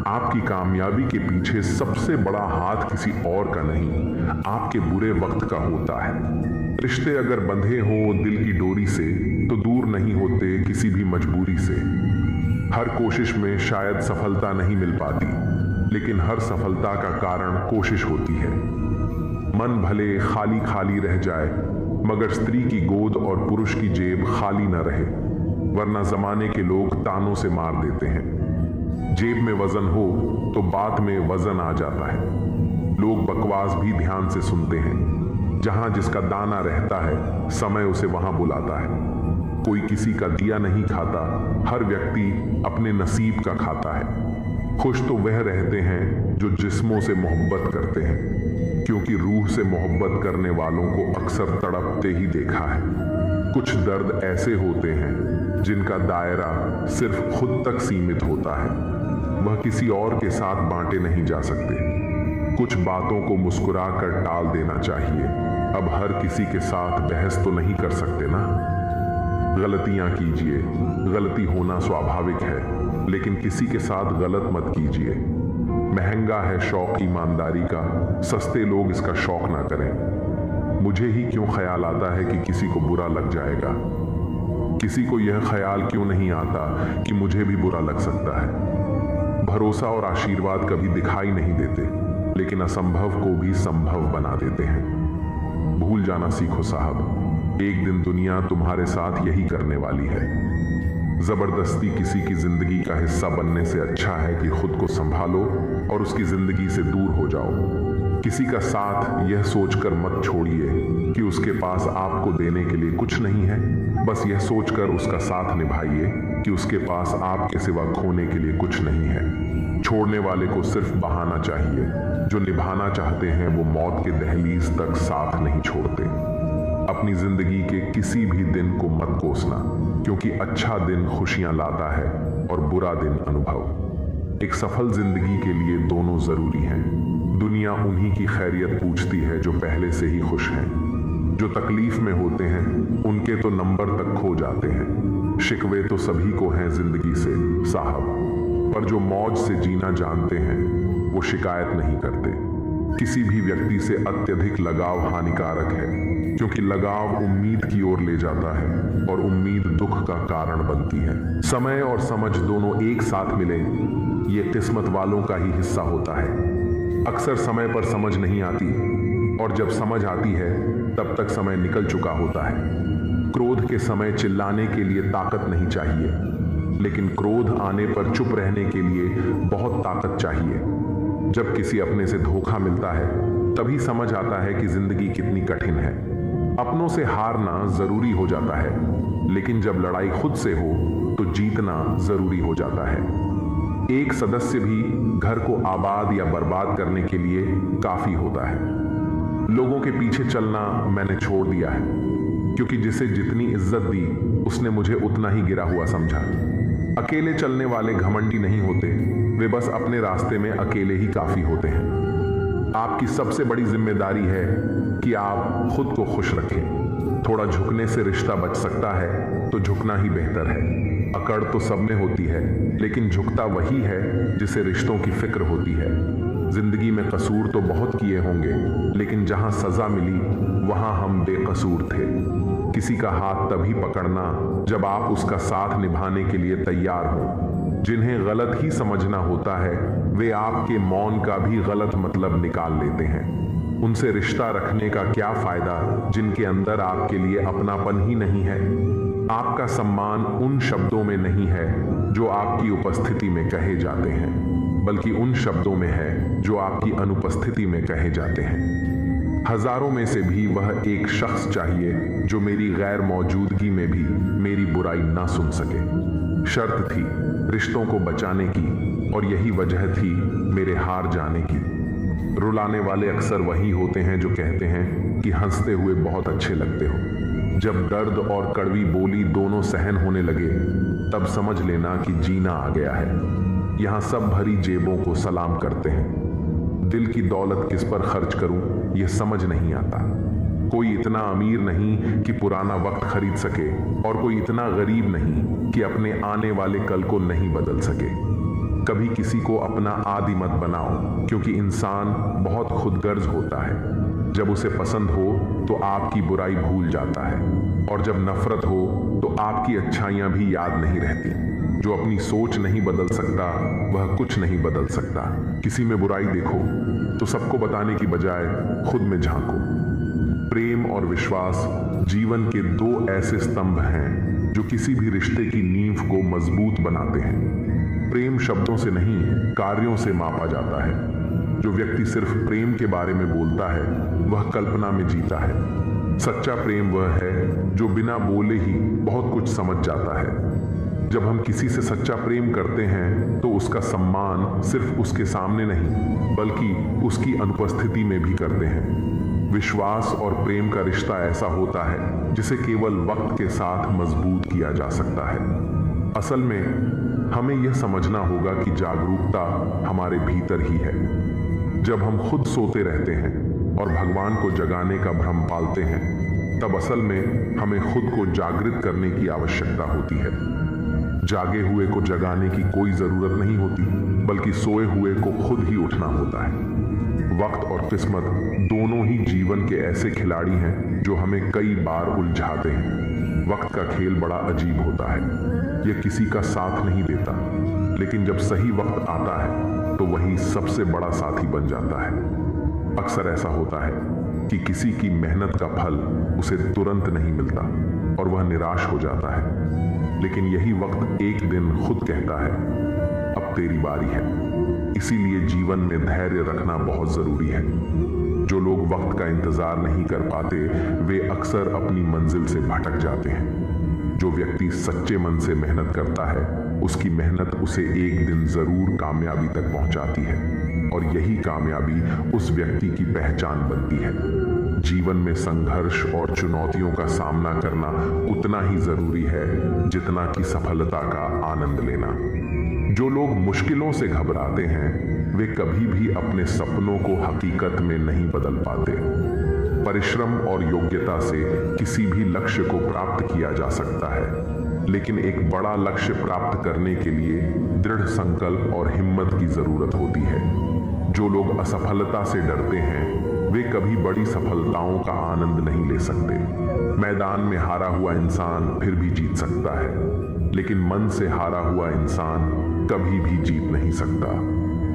आपकी कामयाबी के पीछे सबसे बड़ा हाथ किसी और का नहीं, आपके बुरे वक्त का होता है। रिश्ते अगर बंधे हो दिल की डोरी से तो दूर नहीं होते किसी भी मजबूरी से। हर कोशिश में शायद सफलता नहीं मिल पाती, लेकिन हर सफलता का कारण कोशिश होती है। मन भले खाली खाली रह जाए, मगर स्त्री की गोद और पुरुष की जेब खाली न रहे, वरना जमाने के लोग तानों से मार देते हैं। जेब में वजन हो तो बात में वजन आ जाता है। लोग बकवास भी ध्यान से सुनते हैं। जहां जिसका दाना रहता है, समय उसे वहां बुलाता है। कोई किसी का दिया नहीं खाता, हर व्यक्ति अपने नसीब का खाता है। खुश तो वह रहते हैं जो जिस्मों से मोहब्बत करते हैं, क्योंकि रूह से मोहब्बत करने वालों को अक्सर तड़पते ही देखा है। कुछ दर्द ऐसे होते हैं जिनका दायरा सिर्फ खुद तक सीमित होता है, वह किसी और के साथ बांटे नहीं जा सकते। कुछ बातों को मुस्कुरा कर टाल देना चाहिए। अब हर किसी के साथ बहस तो नहीं कर सकते ना। गलतियां कीजिए, गलती होना स्वाभाविक है, लेकिन किसी के साथ गलत मत कीजिए। महंगा है शौक ईमानदारी का, सस्ते लोग इसका शौक ना करें। मुझे ही क्यों ख्याल आता है कि किसी को बुरा लग जाएगा? किसी को यह ख्याल क्यों नहीं आता कि मुझे भी बुरा लग सकता है? भरोसा और आशीर्वाद कभी दिखाई नहीं देते, लेकिन असंभव को भी संभव बना देते हैं। भूल जाना सीखो साहब, एक दिन दुनिया तुम्हारे साथ यही करने वाली है। जबरदस्ती किसी की जिंदगी का हिस्सा बनने से अच्छा है कि खुद को संभालो और उसकी जिंदगी से दूर हो जाओ। किसी का साथ यह सोचकर मत छोड़िए कि उसके पास आपको देने के लिए कुछ नहीं है। बस यह सोचकर उसका साथ निभाइए कि उसके पास आपके सिवा खोने के लिए कुछ नहीं है। छोड़ने वाले को सिर्फ बहाना चाहिए, जो निभाना चाहते हैं वो मौत के दहलीज तक साथ नहीं छोड़ते। अपनी जिंदगी के किसी भी दिन को मत कोसना, क्योंकि अच्छा दिन खुशियां लाता है और बुरा दिन अनुभव। एक सफल जिंदगी के लिए दोनों जरूरी हैं। दुनिया उन्हीं की खैरियत पूछती है जो पहले से ही खुश हैं। जो तकलीफ में होते हैं उनके तो नंबर तक खो जाते हैं। शिकवे तो सभी को हैं जिंदगी से साहब, पर जो मौज से जीना जानते हैं वो शिकायत नहीं करते। किसी भी व्यक्ति से अत्यधिक लगाव हानिकारक है, क्योंकि लगाव उम्मीद की ओर ले जाता है और उम्मीद दुख का कारण बनती है। समय और समझ दोनों एक साथ मिले, ये किस्मत वालों का ही हिस्सा होता है। अक्सर समय पर समझ नहीं आती, और जब समझ आती है तब तक समय निकल चुका होता है। क्रोध के समय चिल्लाने के लिए ताकत नहीं चाहिए, लेकिन क्रोध आने पर चुप रहने के लिए बहुत ताकत चाहिए। जब किसी अपने से धोखा मिलता है तभी समझ आता है कि जिंदगी कितनी कठिन है। अपनों से हारना जरूरी हो जाता है, लेकिन जब लड़ाई खुद से हो तो जीतना जरूरी हो जाता है। एक सदस्य भी घर को आबाद या बर्बाद करने के लिए काफी होता है। लोगों के पीछे चलना मैंने छोड़ दिया है, क्योंकि जिसे जितनी इज्जत दी उसने मुझे उतना ही गिरा हुआ समझा। अकेले चलने वाले घमंडी नहीं होते, वे बस अपने रास्ते में अकेले ही काफी होते हैं। आपकी सबसे बड़ी जिम्मेदारी है कि आप खुद को खुश रखें। थोड़ा झुकने से रिश्ता बच सकता है तो झुकना ही बेहतर है। अकड़ तो सब में होती है, लेकिन झुकता वही है जिसे रिश्तों की फिक्र होती है। जिंदगी में कसूर तो बहुत किए होंगे, लेकिन जहां सजा मिली वहां हम बेकसूर थे। किसी का हाथ तभी पकड़ना जब आप उसका साथ निभाने के लिए तैयार हो। जिन्हें गलत ही समझना होता है वे आपके मौन का भी गलत मतलब निकाल लेते हैं। उनसे रिश्ता रखने का क्या फायदा जिनके अंदर आपके लिए अपनापन ही नहीं है। आपका सम्मान उन शब्दों में नहीं है जो आपकी उपस्थिति में कहे जाते हैं, बल्कि उन शब्दों में है जो आपकी अनुपस्थिति में कहे जाते हैं। हजारों में से भी वह एक शख्स चाहिए जो मेरी गैर मौजूदगी में भी मेरी बुराई ना सुन सके। शर्त थी रिश्तों को बचाने की, और यही वजह थी मेरे हार जाने की। रुलाने वाले अक्सर वही होते हैं जो कहते हैं कि हंसते हुए बहुत अच्छे लगते हो। जब दर्द और कड़वी बोली दोनों सहन होने लगे तब समझ लेना कि जीना आ गया है। यहाँ सब भरी जेबों को सलाम करते हैं। दिल की दौलत किस पर खर्च करूं यह समझ नहीं आता। कोई इतना अमीर नहीं कि पुराना वक्त खरीद सके, और कोई इतना गरीब नहीं कि अपने आने वाले कल को नहीं बदल सके। कभी किसी को अपना आदी मत बनाओ, क्योंकि इंसान बहुत खुदगर्ज होता है। जब उसे पसंद हो तो आपकी बुराई भूल जाता है, और जब नफरत हो तो आपकी अच्छाइयां भी याद नहीं रहती। जो अपनी सोच नहीं बदल सकता वह कुछ नहीं बदल सकता। किसी में बुराई देखो तो सबको बताने की बजाय खुद में झांको। प्रेम और विश्वास जीवन के दो ऐसे स्तंभ हैं जो किसी भी रिश्ते की नींव को मजबूत बनाते हैं। प्रेम शब्दों से नहीं, कार्यों से मापा जाता है। जो व्यक्ति सिर्फ प्रेम के बारे में बोलता है वह कल्पना में जीता है। सच्चा प्रेम वह है जो बिना बोले ही बहुत कुछ समझ जाता है। जब हम किसी से सच्चा प्रेम करते हैं तो उसका सम्मान सिर्फ उसके सामने नहीं बल्कि उसकी अनुपस्थिति में भी करते हैं। विश्वास और प्रेम का रिश्ता ऐसा होता है जिसे केवल वक्त के साथ मजबूत किया जा सकता है। असल में हमें यह समझना होगा कि जागरूकता हमारे भीतर ही है। जब हम खुद सोते रहते हैं और भगवान को जगाने का भ्रम पालते हैं, तब असल में हमें खुद को जागृत करने की आवश्यकता होती है। जागे हुए को जगाने की कोई जरूरत नहीं होती, बल्कि सोए हुए को खुद ही उठना होता है। वक्त और किस्मत दोनों ही जीवन के ऐसे खिलाड़ी हैं जो हमें कई बार उलझाते हैं। वक्त का खेल बड़ा अजीब होता है, यह किसी का साथ नहीं देता, लेकिन जब सही वक्त आता है तो वही सबसे बड़ा साथी बन जाता है। अक्सर ऐसा होता है कि किसी की मेहनत का फल उसे तुरंत नहीं मिलता और वह निराश हो जाता है, लेकिन यही वक्त एक दिन खुद कहता है, अब तेरी बारी है। इसीलिए जीवन में धैर्य रखना बहुत जरूरी है। जो लोग वक्त का इंतजार नहीं कर पाते वे अक्सर अपनी मंजिल से भटक जाते हैं। जो व्यक्ति सच्चे मन से मेहनत करता है उसकी मेहनत उसे एक दिन जरूर कामयाबी तक पहुंचाती है और यही कामयाबी उस व्यक्ति की पहचान बनती है। जीवन में संघर्ष और चुनौतियों का सामना करना उतना ही जरूरी है जितना कि सफलता का आनंद लेना। जो लोग मुश्किलों से घबराते हैं वे कभी भी अपने सपनों को हकीकत में नहीं बदल पाते। परिश्रम और योग्यता से किसी भी लक्ष्य को प्राप्त किया जा सकता है, लेकिन एक बड़ा लक्ष्य प्राप्त करने के लिए दृढ़ संकल्प और हिम्मत की जरूरत होती है। जो लोग असफलता से डरते हैं वे कभी बड़ी सफलताओं का आनंद नहीं ले सकते। मैदान में हारा हुआ इंसान फिर भी जीत सकता है, लेकिन मन से हारा हुआ इंसान कभी भी जीत नहीं सकता।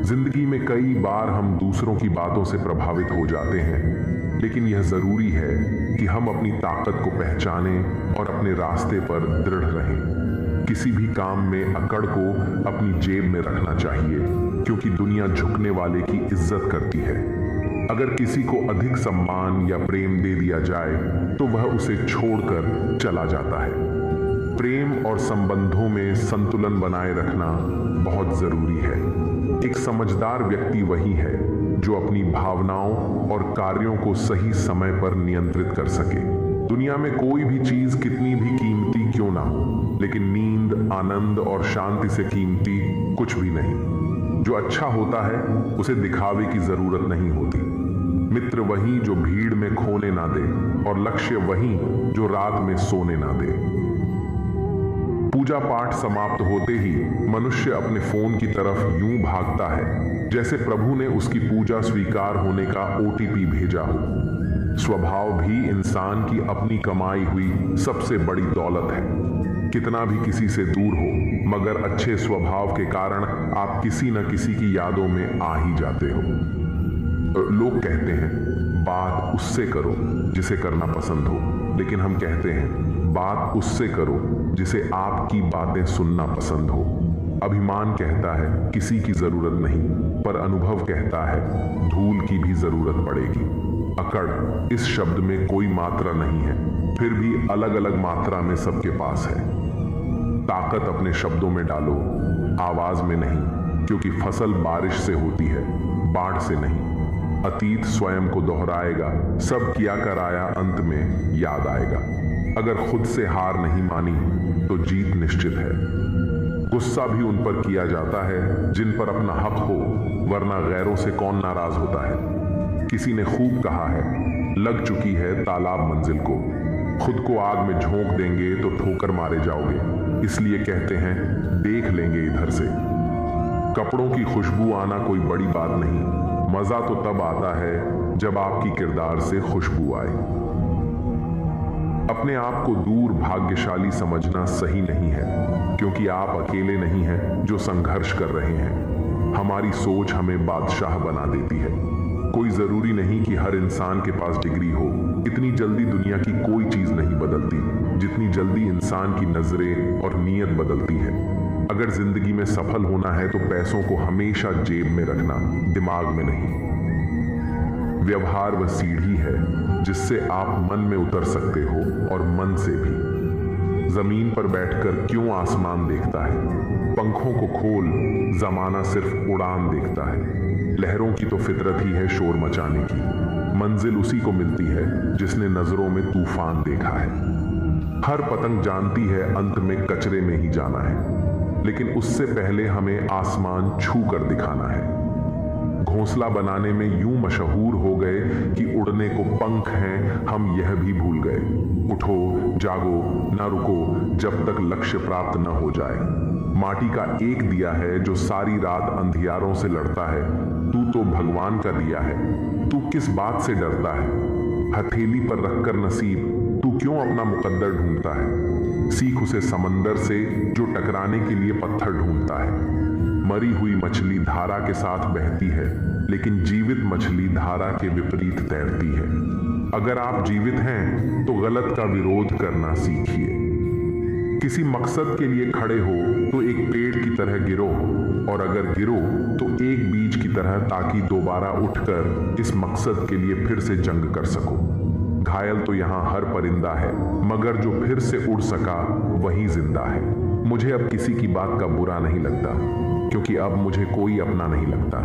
जिंदगी में कई बार हम दूसरों की बातों से प्रभावित हो जाते हैं, लेकिन यह जरूरी है कि हम अपनी ताकत को पहचानें और अपने रास्ते पर दृढ़ रहें। किसी भी काम में अकड़ को अपनी जेब में रखना चाहिए, क्योंकि दुनिया झुकने वाले की इज्जत करती है। अगर किसी को अधिक सम्मान या प्रेम दे दिया जाए तो वह उसे छोड़कर चला जाता है। प्रेम और संबंधों में संतुलन बनाए रखना बहुत जरूरी है। एक समझदार व्यक्ति वही है जो अपनी भावनाओं और कार्यों को सही समय पर नियंत्रित कर सके। दुनिया में कोई भी चीज कितनी भी कीमती क्यों ना हो, लेकिन नींद, आनंद और शांति से कीमती कुछ भी नहीं। जो अच्छा होता है उसे दिखावे की जरूरत नहीं होती। मित्र वही जो भीड़ में खोने ना दे और लक्ष्य वही जो रात में सोने ना दे। पूजा पाठ समाप्त होते ही मनुष्य अपने फोन की तरफ यूं भागता है जैसे प्रभु ने उसकी पूजा स्वीकार होने का ओटीपी भेजा हो। स्वभाव भी इंसान की अपनी कमाई हुई सबसे बड़ी दौलत है। कितना भी किसी से दूर हो, मगर अच्छे स्वभाव के कारण आप किसी न किसी की यादों में आ ही जाते हो। लोग कहते हैं बात उससे करो जिसे करना पसंद हो, लेकिन हम कहते हैं बात उससे करो जिसे आपकी बातें सुनना पसंद हो। अभिमान कहता है किसी की जरूरत नहीं, पर अनुभव कहता है धूल की भी जरूरत पड़ेगी। अकड़ इस शब्द में कोई मात्रा नहीं है, फिर भी अलग अलग मात्रा में सबके पास है। ताकत अपने शब्दों में डालो, आवाज में नहीं, क्योंकि फसल बारिश से होती है, बाढ़ से नहीं। अतीत स्वयं को दोहराएगा, सब किया कराया अंत में याद आएगा। अगर खुद से हार नहीं मानी तो जीत निश्चित है। गुस्सा भी उन पर किया जाता है जिन पर अपना हक हो, वरना गैरों से कौन नाराज होता है। किसी ने खूब कहा है, लग चुकी है तालाब मंजिल को, खुद को आग में झोंक देंगे तो ठोकर मारे जाओगे, इसलिए कहते हैं देख लेंगे इधर से। कपड़ों की खुशबू आना कोई बड़ी बात नहीं, मजा तो तब आता है जब आपकी किरदार से खुशबू आए। अपने आप को दूर भाग्यशाली समझना सही नहीं है, क्योंकि आप अकेले नहीं हैं जो संघर्ष कर रहे हैं। हमारी सोच हमें बादशाह बना देती है। कोई जरूरी नहीं कि हर इंसान के पास डिग्री हो। इतनी जल्दी दुनिया की कोई चीज नहीं बदलती जितनी जल्दी इंसान की नजरें और नीयत बदलती है। अगर जिंदगी में सफल होना है तो पैसों को हमेशा जेब में रखना, दिमाग में नहीं। व्यवहार वह सीढ़ी है जिससे आप मन में उतर सकते हो और मन से भी। जमीन पर बैठकर क्यों आसमान देखता है? पंखों को खोल, जमाना सिर्फ उड़ान देखता है। लहरों की तो फितरत ही है शोर मचाने की। मंजिल उसी को मिलती है जिसने नजरों में तूफान देखा है। हर पतंग जानती है अंत में कचरे में ही जाना है, लेकिन उससे पहले हमें आसमान छू कर दिखाना है। घोंसला बनाने में यूं मशहूर हो गए कि उड़ने को पंख हैं, हम यह भी भूल गए। उठो, जागो, ना रुको जब तक लक्ष्य प्राप्त न हो जाए। माटी का एक दिया है जो सारी रात अंधियारों से लड़ता है। तू तो भगवान का दिया है, तू किस बात से डरता है? हथेली पर रखकर नसीब तू क्यों अपना मुकद्दर ढूंढता है? सीख उसे समंदर से जो टकराने के लिए पत्थर ढूंढता है। मरी हुई मछली धारा के साथ बहती है, लेकिन जीवित मछली धारा के विपरीत तैरती है। अगर आप जीवित हैं तो गलत का विरोध करना सीखिए। किसी मकसद के लिए खड़े हो तो एक पेड़ की तरह गिरो, और अगर गिरो तो एक बीज की तरह, ताकि दोबारा उठकर इस मकसद के लिए फिर से जंग कर सको। घायल तो यहाँ हर परिंदा है, मगर जो फिर से उड़ सका वही जिंदा है। मुझे अब किसी की बात का बुरा नहीं लगता, क्योंकि अब मुझे कोई अपना नहीं लगता।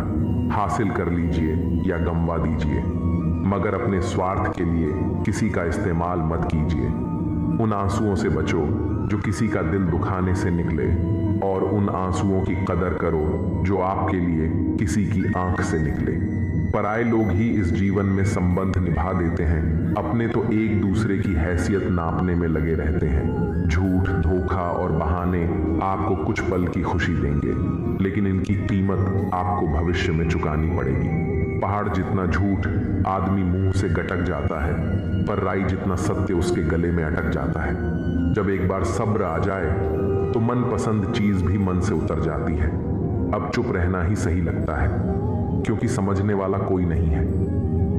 हासिल कर लीजिए या गंवा दीजिए, मगर अपने स्वार्थ के लिए किसी का इस्तेमाल मत कीजिए। उन आंसुओं से बचो जो किसी का दिल दुखाने से निकले, और उन आंसुओं की कदर करो जो आपके लिए किसी की आंख से निकले। पराये लोग ही इस जीवन में संबंध निभा देते हैं, अपने तो एक दूसरे की हैसियत नापने में लगे रहते हैं। झूठ, धोखा और बहाने आपको कुछ पल की खुशी देंगे, लेकिन इनकी कीमत आपको भविष्य में चुकानी पड़ेगी। पहाड़ जितना झूठ आदमी मुंह से गटक जाता है, पर राई जितना सत्य उसके गले में अटक जाता है। जब एक बार सब्र आ जाए तो मनपसंद चीज भी मन से उतर जाती है। अब चुप रहना ही सही लगता है, क्योंकि समझने वाला कोई नहीं है,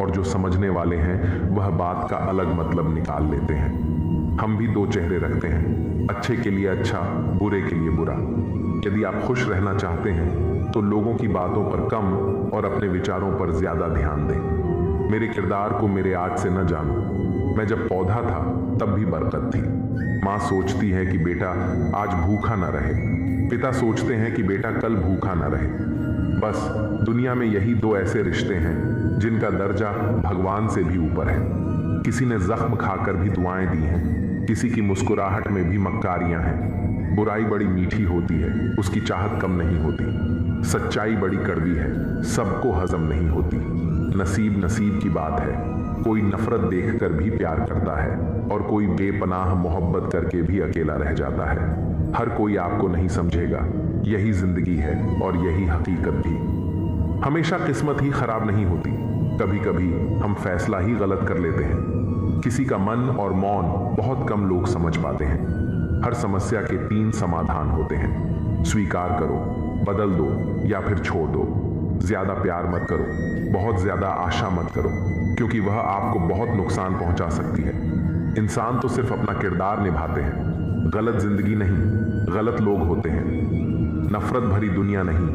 और जो समझने वाले हैं वह बात का अलग मतलब निकाल लेते हैं। हम भी दो चेहरे रखते हैं, अच्छे के लिए अच्छा, बुरे के लिए बुरा। यदि आप खुश रहना चाहते हैं तो लोगों की बातों पर कम और अपने विचारों पर ज्यादा ध्यान दें। मेरे किरदार को मेरे आज से न जानो। मैं जब पौधा था तब भी बरकत थी। माँ सोचती है कि बेटा आज भूखा न रहे, पिता सोचते हैं कि बेटा कल भूखा न रहे। बस दुनिया में यही दो ऐसे रिश्ते हैं जिनका दर्जा भगवान से भी ऊपर है। किसी ने जख्म खाकर भी दुआएं दी हैं, किसी की मुस्कुराहट में भी मक्कारियां हैं। बुराई बड़ी मीठी होती है, उसकी चाहत कम नहीं होती। सच्चाई बड़ी कड़वी है, सबको हजम नहीं होती। नसीब नसीब की बात है, कोई नफरत देखकर भी प्यार करता है, और कोई बेपनाह मोहब्बत करके भी अकेला रह जाता है। हर कोई आपको नहीं समझेगा, यही जिंदगी है और यही हकीकत भी। हमेशा किस्मत ही खराब नहीं होती, कभी कभी हम फैसला ही गलत कर लेते हैं। किसी का मन और मौन बहुत कम लोग समझ पाते हैं। हर समस्या के 3 समाधान होते हैं। स्वीकार करो, बदल दो या फिर छोड़ दो। ज्यादा प्यार मत करो, बहुत ज्यादा आशा मत करो, क्योंकि वह आपको बहुत नुकसान पहुंचा सकती है। इंसान तो सिर्फ अपना किरदार निभाते हैं, गलत जिंदगी नहीं, गलत लोग होते हैं। नफरत भरी दुनिया नहीं,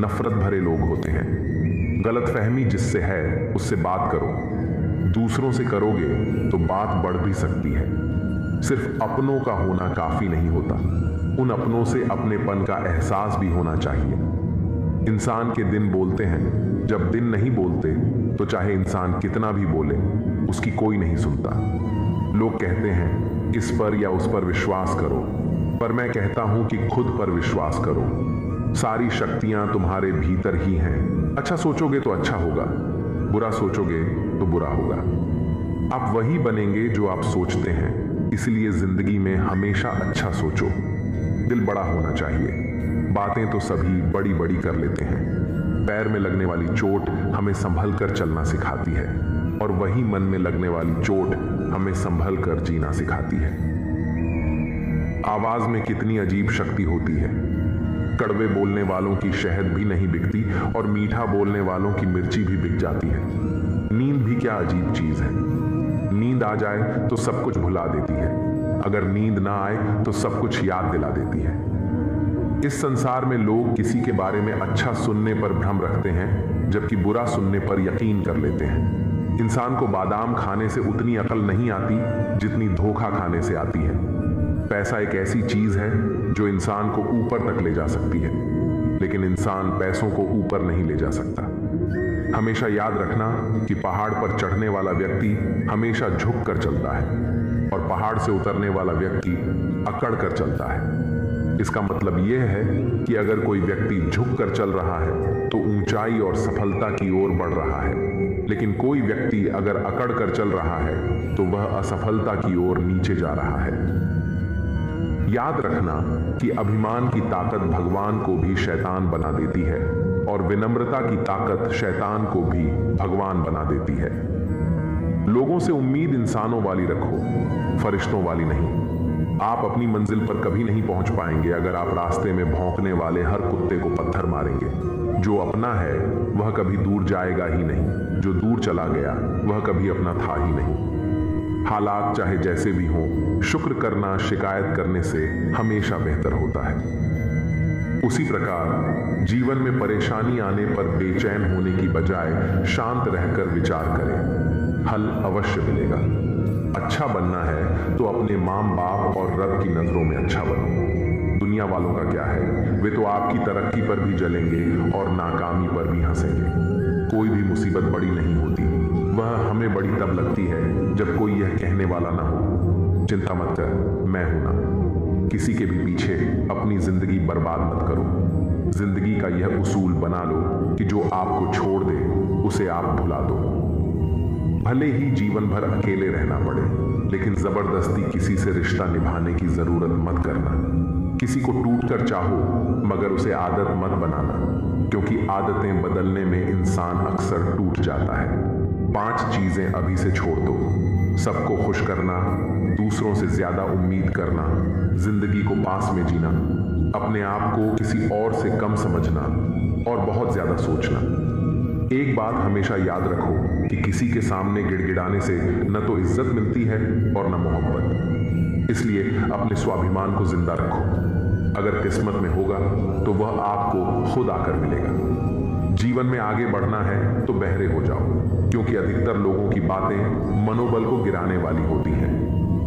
नफरत भरे लोग होते हैं। गलत फहमी जिससे है उससे बात करो। दूसरों से करोगे तो बात बढ़ भी सकती है। सिर्फ अपनों का होना काफी नहीं होता, उन अपनों से अपनेपन का एहसास भी होना चाहिए। इंसान के दिन बोलते हैं, जब दिन नहीं बोलते तो चाहे इंसान कितना भी बोले उसकी कोई नहीं सुनता। लोग कहते हैं इस पर या उस पर विश्वास करो, पर मैं कहता हूं कि खुद पर विश्वास करो। सारी शक्तियां तुम्हारे भीतर ही हैं। अच्छा सोचोगे तो अच्छा होगा, बुरा सोचोगे तो बुरा होगा। आप वही बनेंगे जो आप सोचते हैं, इसलिए जिंदगी में हमेशा अच्छा सोचो। दिल बड़ा होना चाहिए। बातें तो सभी बड़ी बड़ी कर लेते हैं। पैर में लगने वाली चोट हमें संभल कर चलना सिखाती है, और वही मन में लगने वाली चोट हमें संभल कर जीना सिखाती है। आवाज में कितनी अजीब शक्ति होती है। कड़वे बोलने वालों की शहद भी नहीं बिकती, और मीठा बोलने वालों की मिर्ची भी बिक जाती है। नींद भी क्या अजीब चीज है। नींद आ जाए तो सब कुछ भुला देती है, अगर नींद ना आए तो सब कुछ याद दिला देती है। इस संसार में लोग किसी के बारे में अच्छा सुनने पर भ्रम रखते हैं, जबकि बुरा सुनने पर यकीन कर लेते हैं। इंसान को बादाम खाने से उतनी अकल नहीं आती जितनी धोखा खाने से आती है। पैसा एक ऐसी चीज है जो इंसान को ऊपर तक ले जा सकती है, लेकिन इंसान पैसों को ऊपर नहीं ले जा सकता। हमेशा याद रखना कि पहाड़ पर चढ़ने वाला व्यक्ति हमेशा झुक कर चलता है और पहाड़ से उतरने वाला व्यक्ति अकड़ कर चलता है। इसका मतलब यह है कि अगर कोई व्यक्ति झुक कर चल रहा है तो ऊंचाई और सफलता की ओर बढ़ रहा है, लेकिन कोई व्यक्ति अगर अकड़ कर चल रहा है तो वह असफलता की ओर नीचे जा रहा है। याद रखना कि अभिमान की ताकत भगवान को भी शैतान बना देती है और विनम्रता की ताकत शैतान को भी भगवान बना देती है। लोगों से उम्मीद इंसानों वाली रखो, फरिश्तों वाली नहीं। आप अपनी मंजिल पर कभी नहीं पहुंच पाएंगे अगर आप रास्ते में भौंकने वाले हर कुत्ते को पत्थर मारेंगे। जो अपना है वह कभी दूर जाएगा ही नहीं, जो दूर चला गया वह कभी अपना था ही नहीं। हालात चाहे जैसे भी हों, शुक्र करना शिकायत करने से हमेशा बेहतर होता है। उसी प्रकार जीवन में परेशानी आने पर बेचैन होने की बजाय शांत रहकर विचार करें, हल अवश्य मिलेगा। अच्छा बनना है तो अपने माँ बाप और रब की नजरों में अच्छा बनो। दुनिया वालों का क्या है, वे तो आपकी तरक्की पर भी जलेंगे और नाकामी पर भी हंसेंगे। कोई भी मुसीबत बड़ी नहीं होती, वह हमें बड़ी तब लगती है जब कोई यह कहने वाला ना हो, चिंता मत कर, मैं हूं ना। किसी के भी पीछे अपनी जिंदगी बर्बाद मत करो। जिंदगी का यह उसूल बना लो कि जो आपको छोड़ दे उसे आप भुला दो। भले ही जीवन भर अकेले रहना पड़े, लेकिन जबरदस्ती किसी से रिश्ता निभाने की जरूरत मत करना। किसी को टूट कर चाहो, मगर उसे आदत मत बनाना, क्योंकि आदतें बदलने में इंसान अक्सर टूट जाता है। 5 चीजें अभी से छोड़ दो: सबको खुश करना, दूसरों से ज्यादा उम्मीद करना, जिंदगी को पास में जीना, अपने आप को किसी और से कम समझना और बहुत ज्यादा सोचना। एक बात हमेशा याद रखो कि किसी के सामने गिड़गिड़ाने से न तो इज्जत मिलती है और न मोहब्बत। इसलिए अपने स्वाभिमान को जिंदा रखो। अगर किस्मत में होगा तो वह आपको खुद आकर मिलेगा। जीवन में आगे बढ़ना है तो बहरे हो जाओ, क्योंकि अधिकतर लोगों की बातें मनोबल को गिराने वाली होती हैं।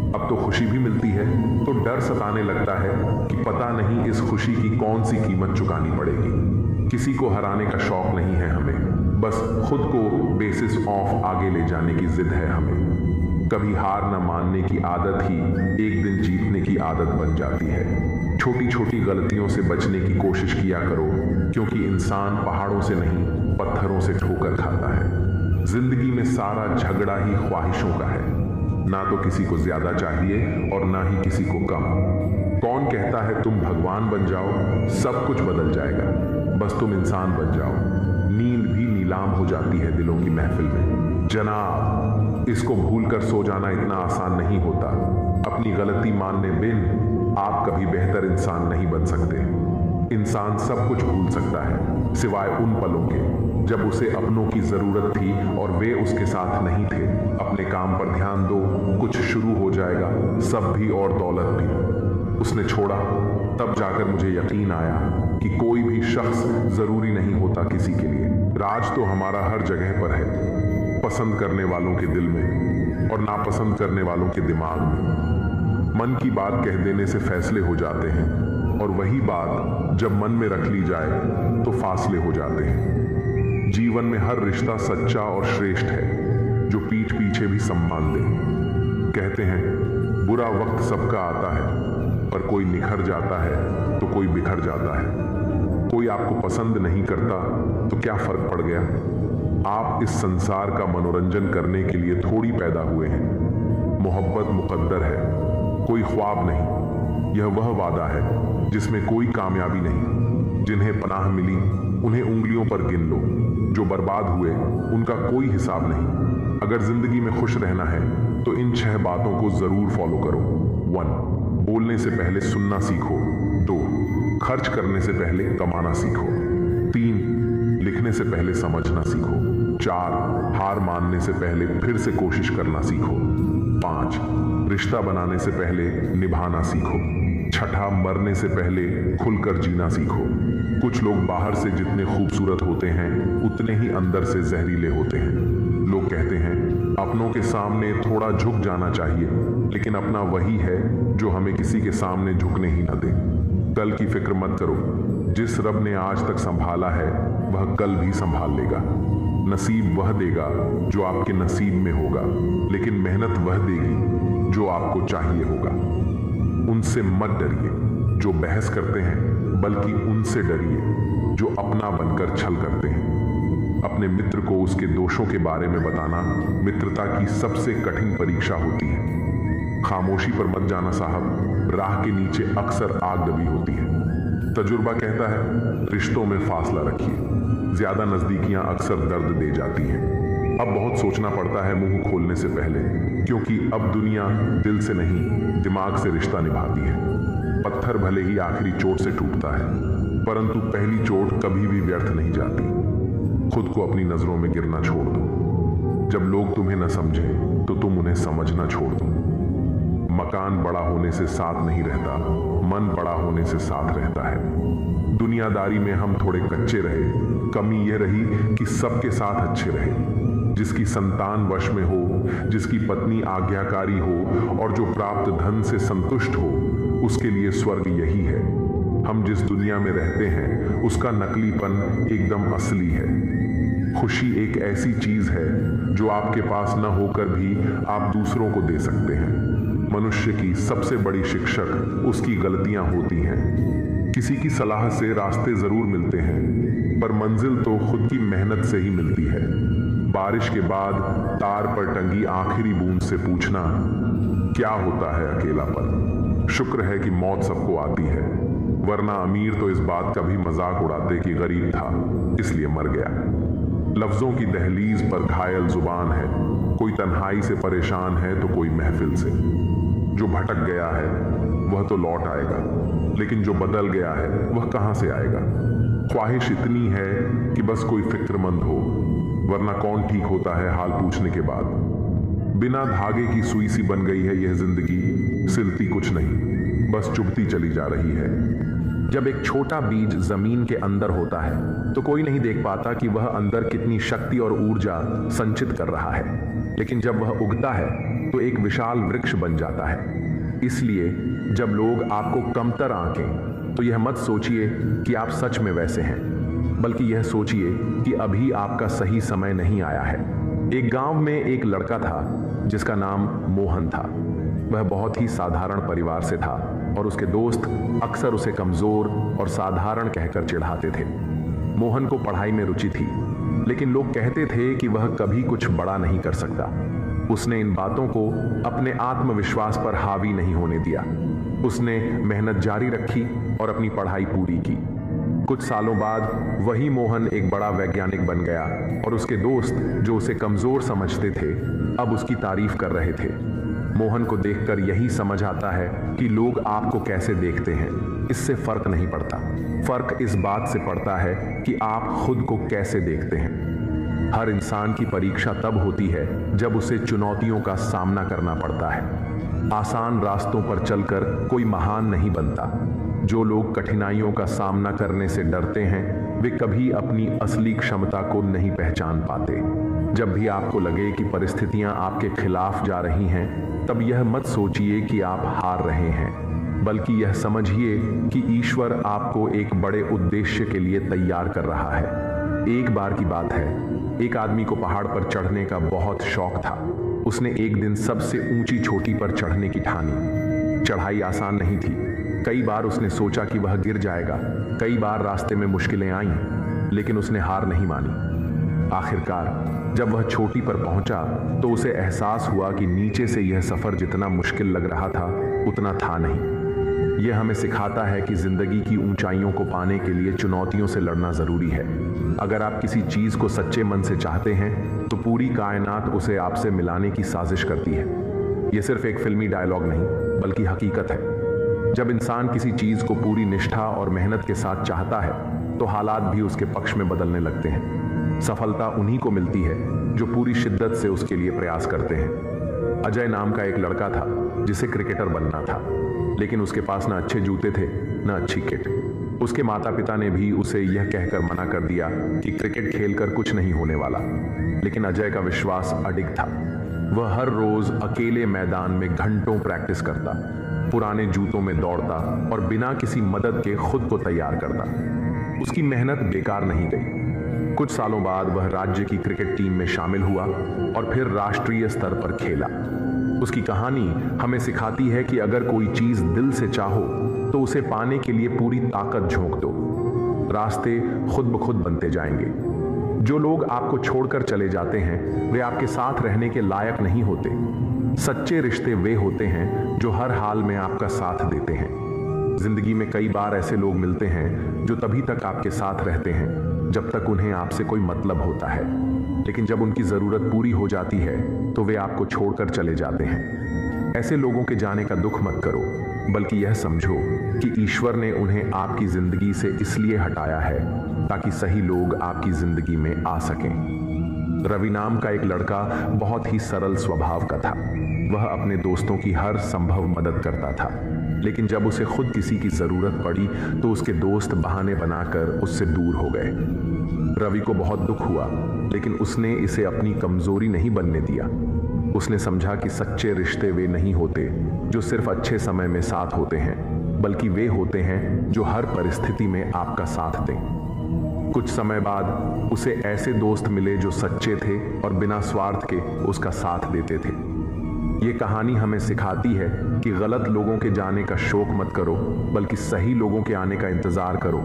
अब तो खुशी भी मिलती है तो डर सताने लगता है कि पता नहीं इस खुशी की कौन सी कीमत चुकानी पड़ेगी। किसी को हराने का शौक नहीं है हमें, बस खुद को बेसिस ऑफ आगे ले जाने की जिद है हमें। कभी हार न मानने की आदत ही एक दिन जीतने की आदत बन जाती है। छोटी छोटी गलतियों से बचने की कोशिश किया करो, क्योंकि इंसान पहाड़ों से नहीं पत्थरों से ठोकर खाता है। जिंदगी में सारा झगड़ा ही ख्वाहिशों का है, ना तो किसी को ज्यादा चाहिए और ना ही किसी को कम। कौन कहता है तुम भगवान बन जाओ, सब कुछ बदल जाएगा, बस तुम इंसान बन जाओ। नींद भी नीलाम हो जाती है दिलों की महफिल में। जनाब, इसको भूलकर सो जाना इतना आसान नहीं होता। अपनी गलती मानने बिन आप कभी बेहतर इंसान नहीं बन सकते। इंसान सब कुछ भूल सकता है सिवाय उन पलों के जब उसे अपनों की जरूरत थी और वे उसके साथ नहीं थे। अपने काम पर ध्यान दो, कुछ शुरू हो जाएगा, सब भी और दौलत भी। उसने छोड़ा, तब जाकर मुझे यकीन आया कि कोई भी शख्स जरूरी नहीं होता किसी के लिए। राज तो हमारा हर जगह पर है, पसंद करने वालों के दिल में और नापसंद करने वालों के दिमाग में। मन की बात कह देने से फैसले हो जाते हैं, और वही बात जब मन में रख ली जाए तो फासले हो जाते हैं। जीवन में हर रिश्ता सच्चा और श्रेष्ठ है जो पीठ पीछे भी सम्मान दे। कहते हैं बुरा वक्त सबका आता है, पर कोई निखर जाता है तो कोई बिखर जाता है। कोई आपको पसंद नहीं करता तो क्या फर्क पड़ गया। आप इस संसार का मनोरंजन करने के लिए थोड़ी पैदा हुए हैं। मोहब्बत मुकद्दर है, कोई ख्वाब नहीं। यह वह वादा है जिसमें कोई कामयाबी नहीं। जिन्हें पनाह मिली उन्हें उंगलियों पर गिन लो, जो बर्बाद हुए उनका कोई हिसाब नहीं। अगर जिंदगी में खुश रहना है तो इन 6 बातों को जरूर फॉलो करो। 1. बोलने से पहले सुनना सीखो। 2. खर्च करने से पहले कमाना सीखो। 3. लिखने से पहले समझना सीखो। 4. हार मानने से पहले फिर से कोशिश करना सीखो। 5. रिश्ता बनाने से पहले निभाना सीखो। छठा, मरने से पहले खुलकर जीना सीखो। कुछ लोग बाहर से जितने खूबसूरत होते हैं उतने ही अंदर से जहरीले होते हैं। लोग कहते हैं अपनों के सामने थोड़ा झुक जाना चाहिए, लेकिन अपना वही है जो हमें किसी के सामने झुकने ही न दे। कल की फिक्र मत करो, जिस रब ने आज तक संभाला है वह कल भी संभाल लेगा। नसीब वह देगा जो आपके नसीब में होगा, लेकिन मेहनत वह देगी जो आपको चाहिए होगा। उनसे मत डरिए जो बहस करते हैं, बल्कि उनसे डरिए जो अपना बनकर छल करते हैं। अपने मित्र को उसके दोषों के बारे में बताना मित्रता की सबसे कठिन परीक्षा होती है। खामोशी पर मत जाना साहब, राह के नीचे अक्सर आग दबी होती है। तजुर्बा कहता है रिश्तों में फासला रखिए, ज्यादा नजदीकियां अक्सर दर्द दे जाती हैं। अब बहुत सोचना पड़ता है मुंह खोलने से पहले, क्योंकि अब दुनिया दिल से नहीं दिमाग से रिश्ता निभाती है। पत्थर भले ही आखिरी चोट से टूटता है, परंतु पहली चोट कभी भी व्यर्थ नहीं जाती। खुद को अपनी नजरों में गिरना छोड़ दो। जब लोग तुम्हें न समझें तो तुम उन्हें समझना छोड़ दो। मकान बड़ा होने से साथ नहीं रहता, मन बड़ा होने से साथ रहता है। दुनियादारी में हम थोड़े कच्चे रहे, कमी यह रही कि सबके साथ अच्छे रहे। जिसकी संतान वश में हो, जिसकी पत्नी आज्ञाकारी हो और जो प्राप्त धन से संतुष्ट हो, उसके लिए स्वर्ग यही है। हम जिस दुनिया में रहते हैं उसका नकलीपन एकदम असली है। खुशी एक ऐसी चीज है जो आपके पास न होकर भी आप दूसरों को दे सकते हैं। मनुष्य की सबसे बड़ी शिक्षक उसकी गलतियां होती हैं। किसी की सलाह से रास्ते जरूर मिलते हैं, पर मंजिल तो खुद की मेहनत से ही मिलती है। बारिश के बाद तार पर टंगी आखिरी बूंद से पूछना क्या होता है अकेलापन। शुक्र है कि मौत सबको आती है, वरना अमीर तो इस बात का भी मजाक उड़ाते कि गरीब था इसलिए मर गया। लफ्जों की दहलीज पर घायल जुबान है, कोई तन्हाई से परेशान है तो कोई महफिल से। जो भटक गया है वह तो लौट आएगा, लेकिन जो बदल गया है वह कहां से आएगा। ख्वाहिश इतनी है कि बस कोई फिक्रमंद हो, वरना कौन ठीक होता है हाल पूछने के बाद। बिना धागे की सुई सी बन गई है यह जिंदगी, सिलती कुछ नहीं, बस चुभती चली जा रही है। जब एक छोटा बीज जमीन के अंदर होता है तो कोई नहीं देख पाता कि वह अंदर कितनी शक्ति और ऊर्जा संचित कर रहा है, लेकिन जब वह उगता है तो एक विशाल वृक्ष बन जाता है। इसलिए जब लोग आपको कमतर आंकें तो यह मत सोचिए कि आप सच में वैसे हैं, बल्कि यह सोचिए कि अभी आपका सही समय नहीं आया है। एक गांव में एक लड़का था जिसका नाम मोहन था। वह बहुत ही साधारण परिवार से था और उसके दोस्त अक्सर उसे कमजोर और साधारण कहकर चिढ़ाते थे। मोहन को पढ़ाई में रुचि थी, लेकिन लोग कहते थे कि वह कभी कुछ बड़ा नहीं कर सकता। उसने इन बातों को अपने आत्मविश्वास पर हावी नहीं होने दिया। उसने मेहनत जारी रखी और अपनी पढ़ाई पूरी की। कुछ सालों बाद वही मोहन एक बड़ा वैज्ञानिक बन गया और उसके दोस्त जो उसे कमजोर समझते थे अब उसकी तारीफ कर रहे थे। मोहन को देखकर यही समझ आता है कि लोग आपको कैसे देखते हैं, इससे फर्क नहीं पड़ता। फर्क इस बात से पड़ता है कि आप खुद को कैसे देखते हैं। हर इंसान की परीक्षा तब होती है जब उसे चुनौतियों का सामना करना पड़ता है। आसान रास्तों पर चलकर कोई महान नहीं बनता। जो लोग कठिनाइयों का सामना करने से डरते हैं वे कभी अपनी असली क्षमता को नहीं पहचान पाते। जब भी आपको लगे कि परिस्थितियां आपके खिलाफ जा रही हैं, तब यह मत सोचिए कि आप हार रहे हैं, बल्कि यह समझिए कि ईश्वर आपको एक बड़े उद्देश्य के लिए तैयार कर रहा है। एक बार की बात है, एक आदमी को पहाड़ पर चढ़ने का बहुत शौक था। उसने एक दिन सबसे ऊंची चोटी पर चढ़ने की ठानी। चढ़ाई आसान नहीं थी। कई बार उसने सोचा कि वह गिर जाएगा, कई बार रास्ते में मुश्किलें आईं, लेकिन उसने हार नहीं मानी। आखिरकार जब वह चोटी पर पहुंचा तो उसे एहसास हुआ कि नीचे से यह सफर जितना मुश्किल लग रहा था उतना था नहीं। यह हमें सिखाता है कि जिंदगी की ऊंचाइयों को पाने के लिए चुनौतियों से लड़ना जरूरी है। अगर आप किसी चीज को सच्चे मन से चाहते हैं तो पूरी कायनात उसे आपसे मिलाने की साजिश करती है। यह सिर्फ एक फिल्मी डायलॉग नहीं बल्कि हकीकत है। जब इंसान किसी चीज को पूरी निष्ठा और मेहनत के साथ चाहता है तो हालात भी उसके पक्ष में बदलने लगते हैं। सफलता उन्हीं को मिलती है जो पूरी शिद्दत से उसके लिए प्रयास करते हैं। अजय नाम का एक लड़का था जिसे क्रिकेटर बनना था, लेकिन उसके पास ना अच्छे जूते थे ना अच्छी किट। उसके माता पिता ने भी उसे यह कहकर मना कर दिया कि क्रिकेट खेलकर कुछ नहीं होने वाला, लेकिन अजय का विश्वास अडिग था। वह हर रोज अकेले मैदान में घंटों प्रैक्टिस करता, पुराने जूतों में दौड़ता और बिना किसी मदद के खुद को तैयार करता। उसकी मेहनत बेकार नहीं गई। कुछ सालों बाद वह राज्य की क्रिकेट टीम में शामिल हुआ और फिर राष्ट्रीय स्तर पर खेला। उसकी कहानी हमें सिखाती है कि अगर कोई चीज दिल से चाहो तो उसे पाने के लिए पूरी ताकत झोंक दो। रास्ते खुद ब खुद बनते जाएंगे। जो लोग आपको छोड़कर चले जाते हैं वे आपके साथ रहने के लायक नहीं होते। सच्चे रिश्ते वे होते हैं जो हर हाल में आपका साथ देते हैं। जिंदगी में कई बार ऐसे लोग मिलते हैं जो तभी तक आपके साथ रहते हैं जब तक उन्हें आपसे कोई मतलब होता है, लेकिन जब उनकी जरूरत पूरी हो जाती है तो वे आपको छोड़कर चले जाते हैं। ऐसे लोगों के जाने का दुख मत करो, बल्कि यह समझो कि ईश्वर ने उन्हें आपकी जिंदगी से इसलिए हटाया है ताकि सही लोग आपकी जिंदगी में आ सकें। रवि नाम का एक लड़का बहुत ही सरल स्वभाव का था। वह अपने दोस्तों की हर संभव मदद करता था, लेकिन जब उसे खुद किसी की जरूरत पड़ी तो उसके दोस्त बहाने बनाकर उससे दूर हो गए। रवि को बहुत दुख हुआ, लेकिन उसने इसे अपनी कमजोरी नहीं बनने दिया। उसने समझा कि सच्चे रिश्ते वे नहीं होते जो सिर्फ अच्छे समय में साथ होते हैं, बल्कि वे होते हैं जो हर परिस्थिति में आपका साथ दें। कुछ समय बाद उसे ऐसे दोस्त मिले जो सच्चे थे और बिना स्वार्थ के उसका साथ देते थे। ये कहानी हमें सिखाती है कि गलत लोगों के जाने का शोक मत करो, बल्कि सही लोगों के आने का इंतजार करो।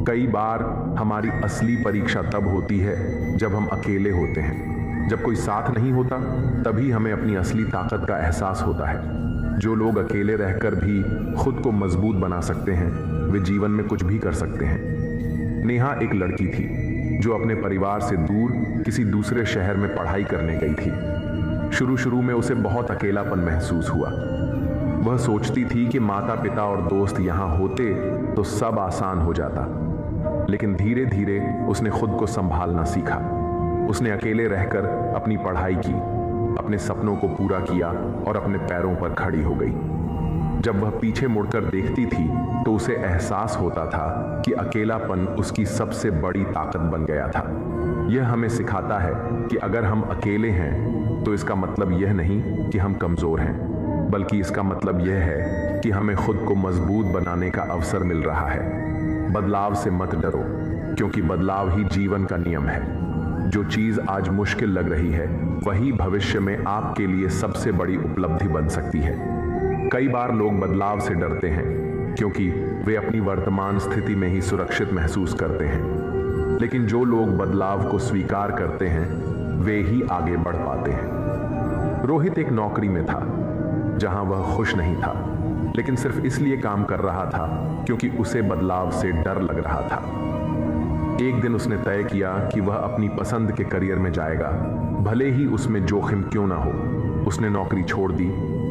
कई बार हमारी असली परीक्षा तब होती है जब हम अकेले होते हैं। जब कोई साथ नहीं होता तभी हमें अपनी असली ताकत का एहसास होता है। जो लोग अकेले रहकर भी खुद को मजबूत बना सकते हैं वे जीवन में कुछ भी कर सकते हैं। नेहा एक लड़की थी जो अपने परिवार से दूर किसी दूसरे शहर में पढ़ाई करने गई थी। शुरू में उसे बहुत अकेलापन महसूस हुआ। वह सोचती थी कि माता पिता और दोस्त यहाँ होते तो सब आसान हो जाता, लेकिन धीरे धीरे उसने खुद को संभालना सीखा। उसने अकेले रहकर अपनी पढ़ाई की, अपने सपनों को पूरा किया और अपने पैरों पर खड़ी हो गई। जब वह पीछे मुड़कर देखती थी तो उसे एहसास होता था कि अकेलापन उसकी सबसे बड़ी ताकत बन गया था। यह हमें सिखाता है कि अगर हम अकेले हैं तो इसका मतलब यह नहीं कि हम कमजोर हैं, बल्कि इसका मतलब यह है कि हमें खुद को मजबूत बनाने का अवसर मिल रहा है। बदलाव से मत डरो, क्योंकि बदलाव ही जीवन का नियम है। जो चीज आज मुश्किल लग रही है वही भविष्य में आपके लिए सबसे बड़ी उपलब्धि बन सकती है। कई बार लोग बदलाव से डरते हैं क्योंकि वे अपनी वर्तमान स्थिति में ही सुरक्षित महसूस करते हैं, लेकिन जो लोग बदलाव को स्वीकार करते हैं वे ही आगे बढ़ पाते हैं। रोहित एक नौकरी में था जहां वह खुश नहीं था, लेकिन सिर्फ इसलिए काम कर रहा था क्योंकि उसे बदलाव से डर लग रहा था। एक दिन उसने तय किया कि वह अपनी पसंद के करियर में जाएगा, भले ही उसमें जोखिम क्यों ना हो। उसने नौकरी छोड़ दी,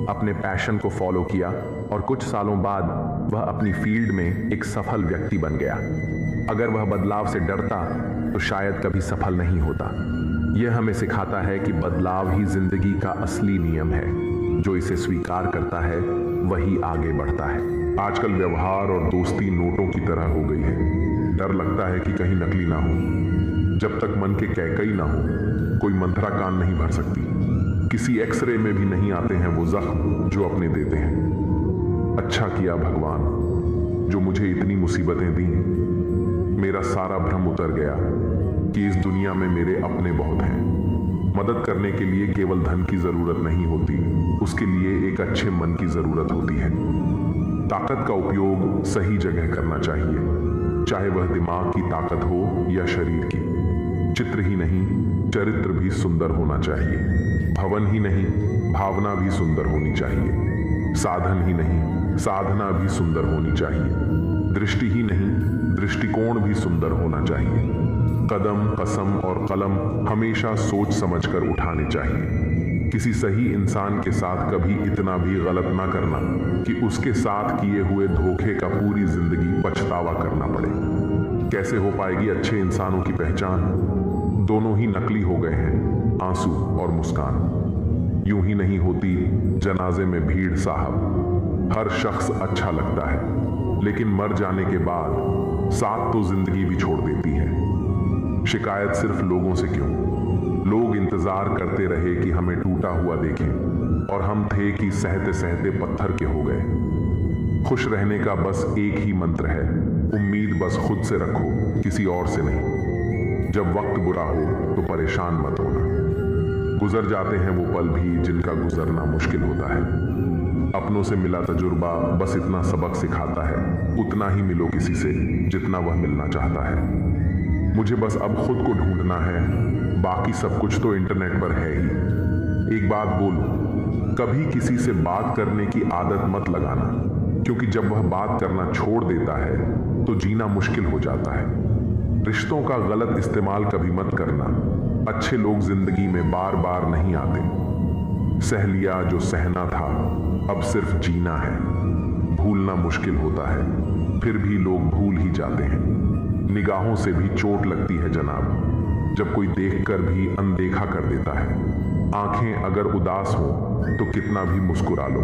अपने पैशन को फॉलो किया और कुछ सालों बाद वह अपनी फील्ड में एक सफल व्यक्ति बन गया। अगर वह बदलाव से डरता तो शायद कभी सफल नहीं होता। यह हमें सिखाता है कि बदलाव ही जिंदगी का असली नियम है। जो इसे स्वीकार करता है वही आगे बढ़ता है। आजकल व्यवहार और दोस्ती नोटों की तरह हो गई है। डर लगता है कि कहीं नकली ना हो। जब तक मन के कैकई ना हो कोई मंत्रा कान नहीं भर सकती। किसी एक्सरे में भी नहीं आते हैं वो जख्म जो अपने देते हैं। अच्छा किया भगवान जो मुझे इतनी मुसीबतें दी। मेरा सारा भ्रम उतर गया कि इस दुनिया में मेरे अपने बहुत हैं। मदद करने के लिए केवल धन की जरूरत नहीं होती, उसके लिए एक अच्छे मन की जरूरत होती है। ताकत का उपयोग सही जगह करना चाहिए, चाहे वह दिमाग की ताकत हो या शरीर की। चित्र ही नहीं चरित्र भी सुंदर होना चाहिए। भवन ही नहीं भावना भी सुंदर होनी चाहिए। साधन ही नहीं साधना भी सुंदर होनी चाहिए। दृष्टि ही नहीं दृष्टिकोण भी सुंदर होना चाहिए। कदम कसम और कलम हमेशा सोच समझकर उठाने चाहिए। किसी सही इंसान के साथ कभी इतना भी गलत ना करना कि उसके साथ किए हुए धोखे का पूरी जिंदगी पछतावा करना पड़े। कैसे हो पाएगी अच्छे इंसानों की पहचान? दोनों ही नकली हो गए हैं, आंसू और मुस्कान। यूं ही नहीं होती जनाजे में भीड़ साहब। हर शख्स अच्छा लगता है, लेकिन मर जाने के बाद साथ तो जिंदगी भी छोड़ देती है। शिकायत सिर्फ लोगों से क्यों? लोग इंतजार करते रहे कि हमें टूटा हुआ देखें, और हम थे कि सहते सहते पत्थर के हो गए। खुश रहने का बस एक ही मंत्र है, उम्मीद बस खुद से रखो, किसी और से नहीं। जब वक्त बुरा हो तो परेशान मत होना। गुजर जाते हैं वो पल भी जिनका गुजरना मुश्किल होता है। अपनों से मिला तजुर्बा बस इतना सबक सिखाता है, उतना ही मिलो किसी से जितना वह मिलना चाहता है। मुझे बस अब खुद को ढूंढना है, बाकी सब कुछ तो इंटरनेट पर है ही। एक बात बोलूं, कभी किसी से बात करने की आदत मत लगाना, क्योंकि जब वह बात करना छोड़ देता है तो जीना मुश्किल हो जाता है। रिश्तों का गलत इस्तेमाल कभी मत करना। अच्छे लोग जिंदगी में बार बार नहीं आते। सह लिया जो सहना था, अब सिर्फ जीना है। भूलना मुश्किल होता है, फिर भी लोग भूल ही जाते हैं। निगाहों से भी चोट लगती है जनाब, जब कोई देखकर भी अनदेखा कर देता है। आंखें अगर उदास हो तो कितना भी मुस्कुरा लो,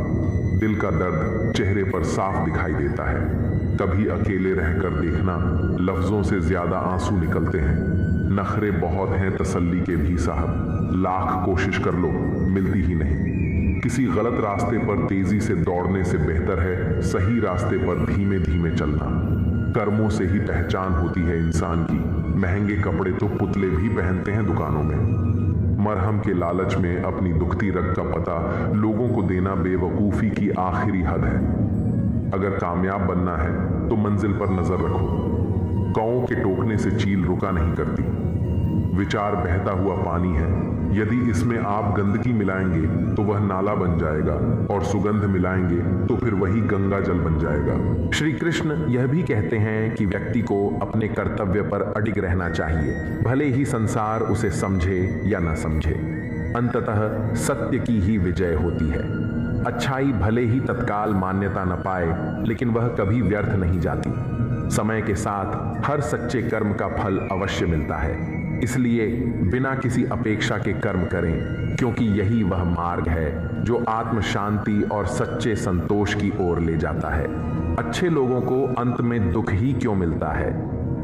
दिल का दर्द चेहरे पर साफ दिखाई देता है। कभी अकेले रहकर देखना, लफ्जों से ज्यादा आंसू निकलते हैं। नखरे बहुत हैं तसल्ली के भी साहब, लाख कोशिश कर लो मिलती ही नहीं। किसी गलत रास्ते पर तेजी से दौड़ने से बेहतर है सही रास्ते पर धीमे धीमे चलना। कर्मों से ही पहचान होती है इंसान की। महंगे कपड़े तो पुतले भी पहनते हैं दुकानों में। मरहम के लालच में अपनी दुखती रग का पता लोगों को देना बेवकूफ़ी की आखिरी हद है। अगर कामयाब बनना है तो मंजिल पर नजर रखो। कौओं के टोकने से चील रुका नहीं करती। विचार बहता हुआ पानी है, यदि इसमें आप गंदगी मिलाएंगे तो वह नाला बन जाएगा, और सुगंध मिलाएंगे तो फिर वही गंगा जल बन जाएगा। श्री कृष्ण यह भी कहते हैं कि व्यक्ति को अपने कर्तव्य पर अडिग रहना चाहिए, भले ही संसार उसे समझे या न समझे। अंततः सत्य की ही विजय होती है। अच्छाई भले ही तत्काल मान्यता न पाए, लेकिन वह कभी व्यर्थ नहीं जाती। समय के साथ हर सच्चे कर्म का फल अवश्य मिलता है। इसलिए बिना किसी अपेक्षा के कर्म करें, क्योंकि यही वह मार्ग है जो आत्म शांति और सच्चे संतोष की ओर ले जाता है। अच्छे लोगों को अंत में दुख ही क्यों मिलता है?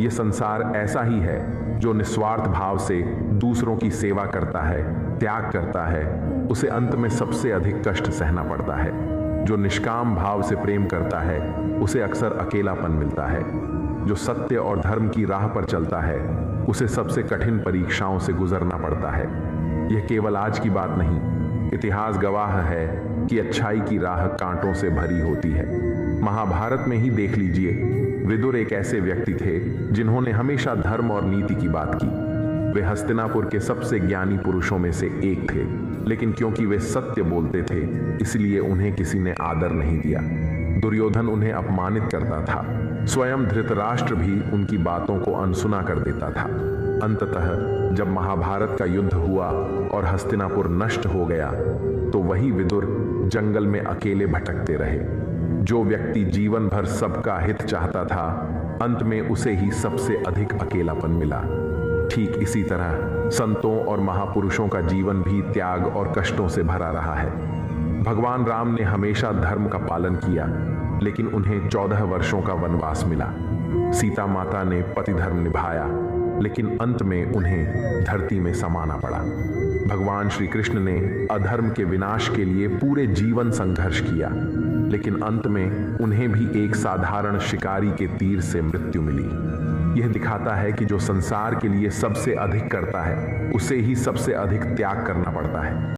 ये संसार ऐसा ही है, जो निस्वार्थ भाव से दूसरों की सेवा करता है, त्याग करता है, उसे अंत में सबसे अधिक कष्ट सहना पड़ता है। जो निष्काम भाव से प्रेम करता है, उसे अक्सर अकेलापन मिलता है। जो सत्य और धर्म की राह पर चलता है, उसे सबसे कठिन परीक्षाओं से गुजरना पड़ता है। यह केवल आज की बात नहीं, इतिहास गवाह है कि अच्छाई की राह कांटों से भरी होती है। महाभारत में ही देख लीजिए, विदुर एक ऐसे व्यक्ति थे जिन्होंने हमेशा धर्म और नीति की बात की। वे हस्तिनापुर के सबसे ज्ञानी पुरुषों में से एक थे, लेकिन क्योंकि वे सत्य बोलते थे, इसलिए उन्हें किसी ने आदर नहीं दिया। दुर्योधन उन्हें अपमानित करता था, स्वयं धृतराष्ट्र भी उनकी बातों को अनसुना कर देता था। अंततः जब महाभारत का युद्ध हुआ और हस्तिनापुर नष्ट हो गया, तो वही विदुर जंगल में अकेले भटकते रहे। जो व्यक्ति जीवन भर सबका हित चाहता था, अंत में उसे ही सबसे अधिक अकेलापन मिला। ठीक इसी तरह संतों और महापुरुषों का जीवन भी त्याग और कष्टों से भरा रहा है। भगवान राम ने हमेशा धर्म का पालन किया, लेकिन उन्हें 14 वर्षों का वनवास मिला। सीता माता ने पति धर्म निभाया, लेकिन अंत में उन्हें धरती में समाना पड़ा। भगवान श्री कृष्ण ने अधर्म के विनाश के लिए पूरे जीवन संघर्ष किया, लेकिन अंत में उन्हें भी एक साधारण शिकारी के तीर से मृत्यु मिली। यह दिखाता है कि जो संसार के लिए सबसे अधिक करता है, उसे ही सबसे अधिक त्याग करना पड़ता है।